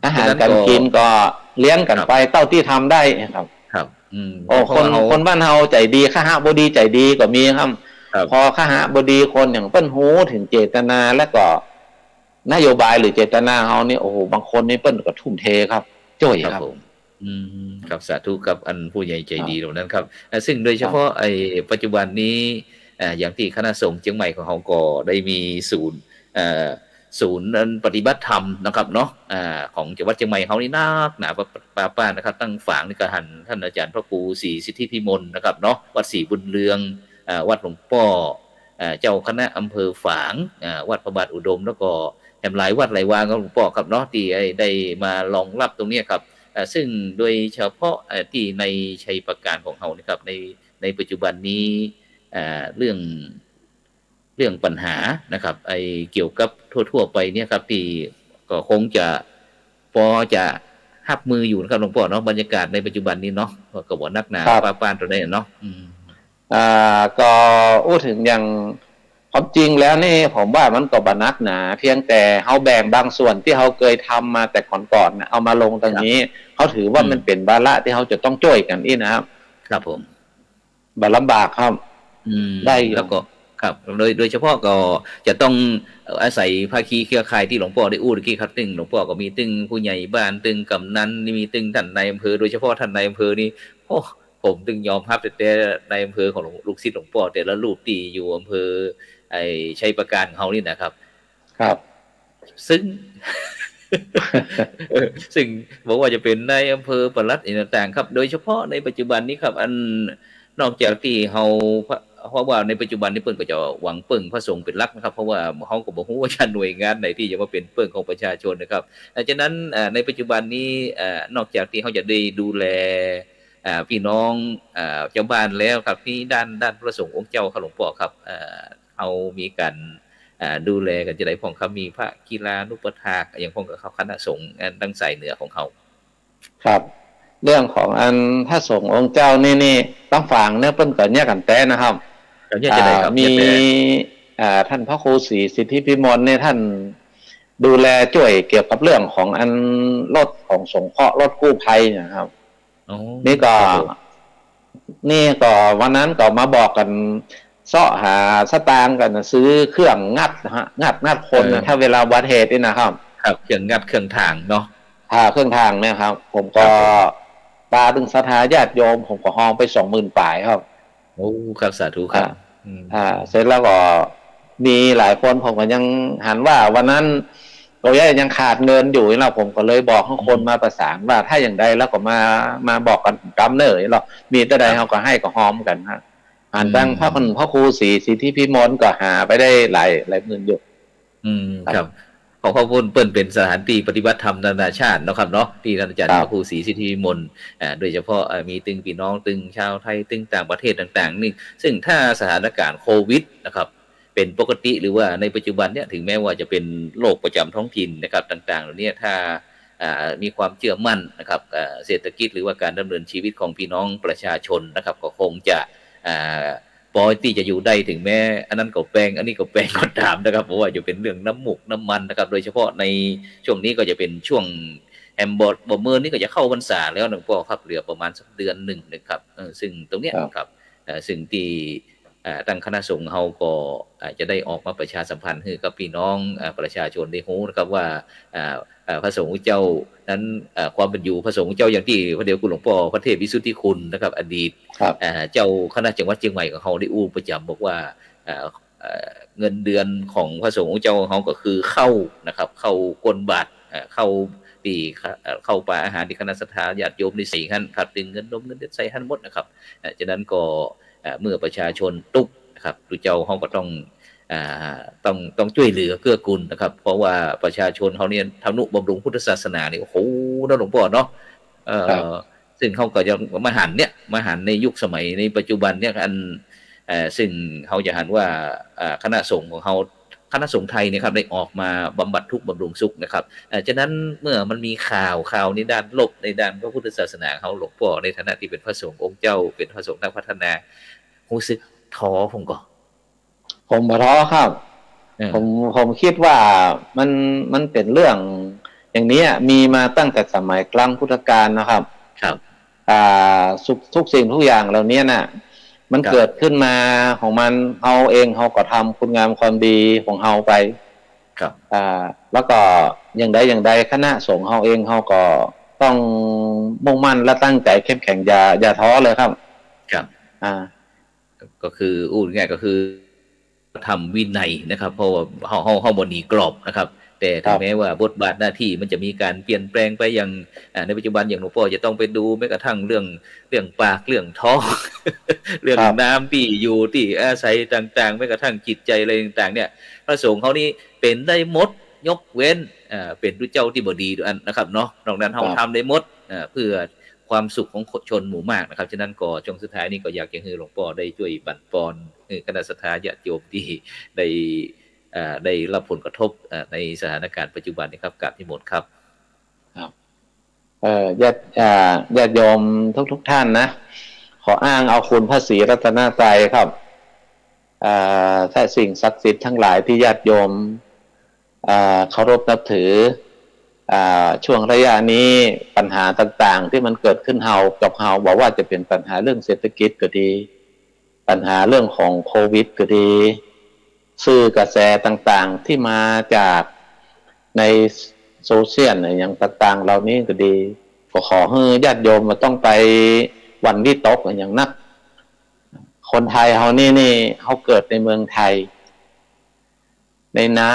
[SPEAKER 2] อาหารการกินก็เลี้ยงกันไปเท่าที่ทำได้ครับ โอ้คนบ้านเฮาใจดีข้าหะบดีใจดีก็มีครับพอข้าหะบดีคนอย่างเปิ้นหูถึงเจตนาและก็นโยบายหรือเจตนาเฮานี่โอ้โหบางคนนี่เปิ้นก็ทุ่มเทครับจ้อยครับ
[SPEAKER 1] ครับสาธุกับอันผู้ใหญ่ใจดีเหล่านั้นครับซึ่งโดยเฉพาะปัจจุบันนี้อย่างที่คณะสงฆ์เชียงใหม่ของเฮาก็ได้มีศูนย์ปฏิบัติธรรมนะครับเนาะของจังหวัดเชียงใหม่เขานี่นักหนาป้านะครับตั้งฝางในกระหันท่านอาจารย์พระครูศรีสิทธิพิมลนะครับเนาะวัดศรีบุญเรืองวัดหลวงพ่อเจ้าคณะอำเภอฝางวัดพระบาทอุดมแล้วก็แถมหลายวัดหลายวางของหลวงพ่อครับเนาะที่ได้มารองรับตรงนี้ครับซึ่งโดยเฉพาะที่ในชัยประการของเขานะครับในปัจจุบันนี้เรื่องปัญหานะครับเกี่ยวกับทั่วๆไปเนี่ยครับที่ก็คงจะพอจะหับมืออยู่นะครับหลวงพ่อเนาะบรรยากาศในปัจจุบันนี้เนาะก็บอกนักหนาป้านตัวได้เนาะ
[SPEAKER 2] ก็อู้ถึงอย่างความจริงแล้วนี่ผมว่ามันก็บ่นักหนาเพียงแต่เฮาแบ่งบางส่วนที่เฮาเคยทำมาแต่ก่อนๆเอามาลงตรงนี้เขาถือว่ามันเป็นวาระที่เฮาจะต้องช่วยกันอีนะครับ
[SPEAKER 1] ครับผม
[SPEAKER 2] บ่ลำบากครับ
[SPEAKER 1] ได้แล้วก็ครับโดยเฉพาะก็จะต้องอาศัยภาคีเครือข่ายที่หลวงพ่อได้อู้ตะกี้ครับตึงหลวงพ่อก็มีตึงผู้ใหญ่บ้านตึงกำนันมีตึงท่านนายอำเภอโดยเฉพาะท่านนายอำเภอนี่โอ้ผมตึงยอมรับแต่นายอำเภอของลูกศิษย์หลวงพ่อแต่ละรูปที่อยู่อำเภอชัยประการของเฮานี่นะครับ
[SPEAKER 2] ครับ
[SPEAKER 1] ซึ่งบอกว่าจะเป็นนายอำเภอปลัดต่างๆครับโดยเฉพาะในปัจจุบันนี้ครับอันนอกจากที่เฮาเพราะว่าในปัจจุบันนี้เปิ้นก็จะหวังปึ้งพระสงฆ์เป็นหลักนะครับเพราะว่าเฮาก็บ่ฮู้ว่าหน่วยงานไหนที่จะมาเป็นปึ้งของประชาชนนะครับฉะนั้นในปัจจุบันนี้นอกจากที่เฮาจะได้ดูแลพี่น้องเจ้าบ้านแล้วครับที่ด้านพระสงฆ์องค์เจ้าหลวงพ่อครับเฮามีการดูแลกันจะได้พ้องครับมีพระกีฬานุปถากอย่างพ้องกับคณะสงฆ์ดังสายเหนือของเขา
[SPEAKER 2] ครับเรื่องของอันพระสงฆ์องค์เจ้านี่ต้องฟังเนี่ยเปิ้นก็แยกกันแต่นะครับมีท่านพระครูศรีสิทธิพิมลเนี่ยท่านดูแลช่วยเกี่ยวกับเรื่องของอันรถของสงเคราะห์รถกู้ภัยนะครับนี่ก็วันนั้นก็มาบอกกันเสาะหาสตางค์กันซื้อเครื่องงัดนะฮะงัดคนถ้าเวลาวัดเหตุนี่นะครับ
[SPEAKER 1] ครับเครื่องงัดเครื่องทางเนาะ
[SPEAKER 2] เครื่องทางเนี่ยครับผมก็ตาดึงศรัทธาญาติโยมผมก็ห้องไป20,000ป่ายครับ
[SPEAKER 1] โอ้ครับสาธุครับ
[SPEAKER 2] เสร็จแล้วก็มีหลายคนผมก็ยังหันว่าวันนั้นเรายังขาดเงินอยู่แล้วผมก็เลยบอกให้คนมาประสานว่าถ้าอย่างใดแล้วก็มาบอกกันกำเนิดหรอกมีแต่ใดเขาก็ให้ก็หอมกันฮะตั้งพระครูศรีสิทธิพิมลก็หาไปได้หลายหมื่นอยู่
[SPEAKER 1] ครับของเขาเปิ้นเป็นสถานที่ปฏิบัติธรรมนานาชาตินะครับเนาะที่ท่านอาจารย์พระครูศรีสิทธิพิมลโดยเฉพาะมีตึงพี่น้องตึงชาวไทยตึงต่างประเทศต่างๆนี่ซึ่งถ้าสถานการณ์โควิดนะครับเป็นปกติหรือว่าในปัจจุบันเนี่ยถึงแม้ว่าจะเป็นโรคประจำท้องถิ่นนะครับต่างๆเหล่านี้ถ้ามีความเชื่อมั่นนะครับเศรษฐกิจหรือว่าการดำเนินชีวิตของพี่น้องประชาชนนะครับก็คงจะปอยที่จะอยู่ได้ถึงแม้อันนั้นก็แปลงอันนี้ก็แปลงก็ตามนะครับเพราะว่าจะเป็นเรื่องน้ำมูกน้ำมันนะครับโดยเฉพาะในช่วงนี้ก็จะเป็นช่วงแฮมบอร์ดบ่เมินนี่ก็จะเข้าพรรษาแล้วหลวงพ่อครับเหลือประมาณสักเดือนหนึ่งนะครับซึ่งตรงเนี้ยครับซึ่งที่ตั้งคณะสงฆ์เฮาก็จะได้ออกมาประชาสัมพันธ์ให้กับพี่น้องประชาชนได้รู้นะครับว่าพระสงฆ์เจ้านั้นความเป็นอยู่พระสงฆ์เจ้าอย่างที่พระเดชคุณหลวงพ่อพระเทพวิสุทธิคุณนะครับอดีตเจ้าคณะจังหวัดเชียงใหม่ของเฮาได้อู้ประจำบอกว่าเงินเดือนของพระสงฆ์เจ้าเฮาก็คือเข้านะครับเข้ากลบาทเข้าปีเข้าป่าอาหารที่คณะศรัทธาญาติโยมใน4ขั้นครับถึงเงินนมเงินเดือนใส่หั่นหมดนะครับฉะนั้นก็เมื่อประชาชนตุกนะครับดูเจ้าเฮาก็ต้องช่วยเหลือเกื้อกูลนะครับเพราะว่าประชาชนเขาเนี่ยทำนุบำรุงพุทธศาสนาเนี่ยโอ้โหนะหลวงพ่อเนาะซึ่งเขาก็จะมาหันในยุคสมัยในปัจจุบันเนี่ยอันซึ่งเขาจะหันว่าคณะสงฆ์ของเขาคณะสงฆ์ไทยเนี่ยครับได้ออกมาบำบัดทุกข์บำรุงสุขนะครับฉะนั้นเมื่อมันมีข่าวในด้านลบในด้านพระพุทธศาสนาเขาหลวงพ่อในฐานะที่เป็นพระสงฆ์องค์เจ้าเป็นพระสงฆ์นักพัฒนารู้สึกท้อผม
[SPEAKER 2] บ่ท้อครับผมคิดว่ามันเป็นเรื่องอย่างนี้มีมาตั้งแต่สมัยกลางพุทธกาลนะครับ ทุกสิ่งทุกอย่างเหล่านี้น่ะมันเกิดขึ้นมาของมันเอาเองเขาก็ทำคุณงามความดีของเขาไป
[SPEAKER 1] ครับ
[SPEAKER 2] แล้วก็อย่างใดคณะสงฆ์เขาเองเขาก็ต้องมุ่งมั่นและตั้งใจเข้มแข็งอย่าท้อเลยครับ
[SPEAKER 1] ครับก็คือง่ายก็คือทำวินัยนะครับเพราะว่าเฮาบ่หนีกรอบนะครับแต่ถึงแม้ว่าบทบาทหน้าที่มันจะมีการเปลี่ยนแปลงไปอย่างในปัจจุบันอย่างหลวงพ่อจะต้องไปดูแม้กระทั่งเรื่องปากเรื่องท้องเรื่องน้ำที่อยู่ที่อาศัยต่างๆแม้กระทั่งจิตใจอะไรต่างๆเนี่ยพระสงฆ์เขานี่เป็นได้หมดยกเว้นเป็นผู้เจ้าที่บ่ดีนะครับเนาะนอกนั้นเฮาทำได้หมดเพื่อความสุขของชนหมู่มากนะครับฉะนั้นก็ช่วงสุดท้ายนี้ก็อยากจะให้หลวงพ่อได้ช่วยบั่นปอนคณะสัตยาญาติโยมที่ได้รับผลกระทบในสถานการณ์ปัจจุบันนี้ครับกราบนิมนต์ครับ
[SPEAKER 2] ญาติโยมทุกท่านนะขออ้างเอาคุณพระศรีรัตนตรัยครับถ้าสิ่งศักดิ์สิทธิ์ทั้งหลายที่ญาติโยมเคารพนับถือช่วงระยะนี้ปัญหาต่างๆที่มันเกิดขึ้นกับเฮาบอกว่าจะเป็นปัญหาเรื่องเศรษฐกิจก็ดีปัญหาเรื่องของโควิดก็ดีสื่อกระแสต่างๆที่มาจากในโซเชียลอย่างต่างๆเหล่านี้ก็ดีก็ขอให้ญาติโยมมาต้องไปวันวิตกอย่างนักคนไทยเฮานี่เขาเกิดในเมืองไทยในน้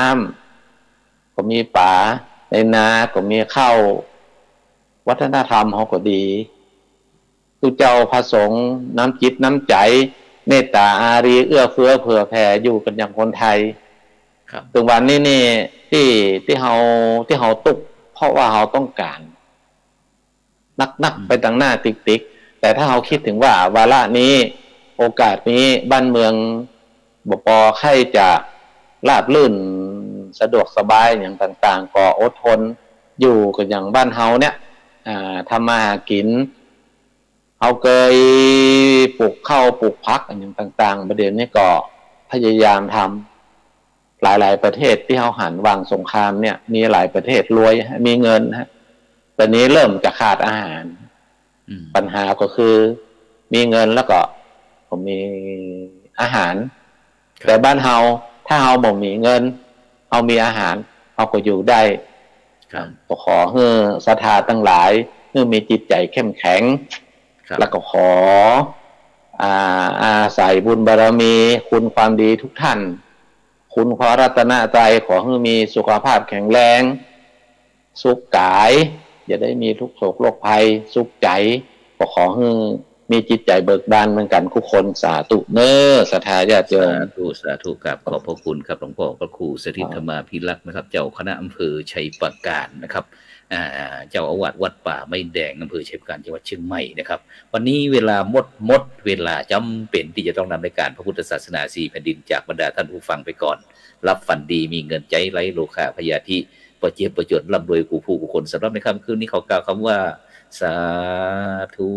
[SPEAKER 2] ำก็มีป่าในนาก็มีข้าววัฒนธรรมเขาก็ดีตุเจ้าพระสงฆ์น้ำจิตน้ำใจเมตตาอารีเอื้อเฟื้อเผื่อแผ่อยู่กันอย่างคนไทยถึงวันนี้นี่ที่เขาตุกเพราะว่าเขาต้องการนักไปตั้งหน้าติ๊กแต่ถ้าเขาคิดถึงว่าวาระนี้โอกาสนี้บ้านเมืองบ่พอใครจะราบรื่นสะดวกสบายอย่างต่างๆก็อดทนอยู่กันอย่างบ้านเฮาเนี่ยทำมาหากินเขาเคยปลูกข้าวปลูกพักอย่างต่างๆประเด็นนี้ก็พยายามทำหลายๆประเทศที่เขาหันวางสงครามเนี่ยมีหลายประเทศรวยมีเงินฮะตอนนี้เริ่มจะขาดอาหารปัญหาก็คือมีเงินแล้วก็มีอาหารแต่บ้านเฮาถ้าเฮาบ่มีเงินเฮามีอาหารเฮาก็อยู่ได้ก็ขอให้ศรัทธาทั้งหลายให้มีจิตใจเข้มแข็งแล้วก็ขออาศัยบุญบารมีคุณความดีทุกท่านคุณพระรัตนตรัยขอให้มีสุขภาพแข็งแรงสุขกายอย่าได้มีทุกโศกโรคภัยสุขใจก็ขอให้มีจิตใจเบิกบานเหมือนกันทุกคนสาธุเน้อศรัทธาญาติโยม
[SPEAKER 1] สาธุครับขอบพระคุณครับหลวงพ่อพระครูสถิตธรรมาภิรักษ์นะครับเจ้าคณะอำเภอชัยปราการนะครับเจ้าอาวาสวัดป่าไม้แดงอำเภอชัยปราการจังหวัดเชียงใหม่นะครับวันนี้เวลาหมดเวลาจำเป็นที่จะต้องนำรายการพระพุทธศาสนา4แผ่นดินจากบรรดาท่านผู้ฟังไปก่อนรับฝันดีมีเงินใจไร้โลคาพยาธิประเจี๊ยบประจวดร่ำรวยกูผู้กูคนสำหรับในค่ำคืนนี้ขอกล่าวคำว่าสาธุ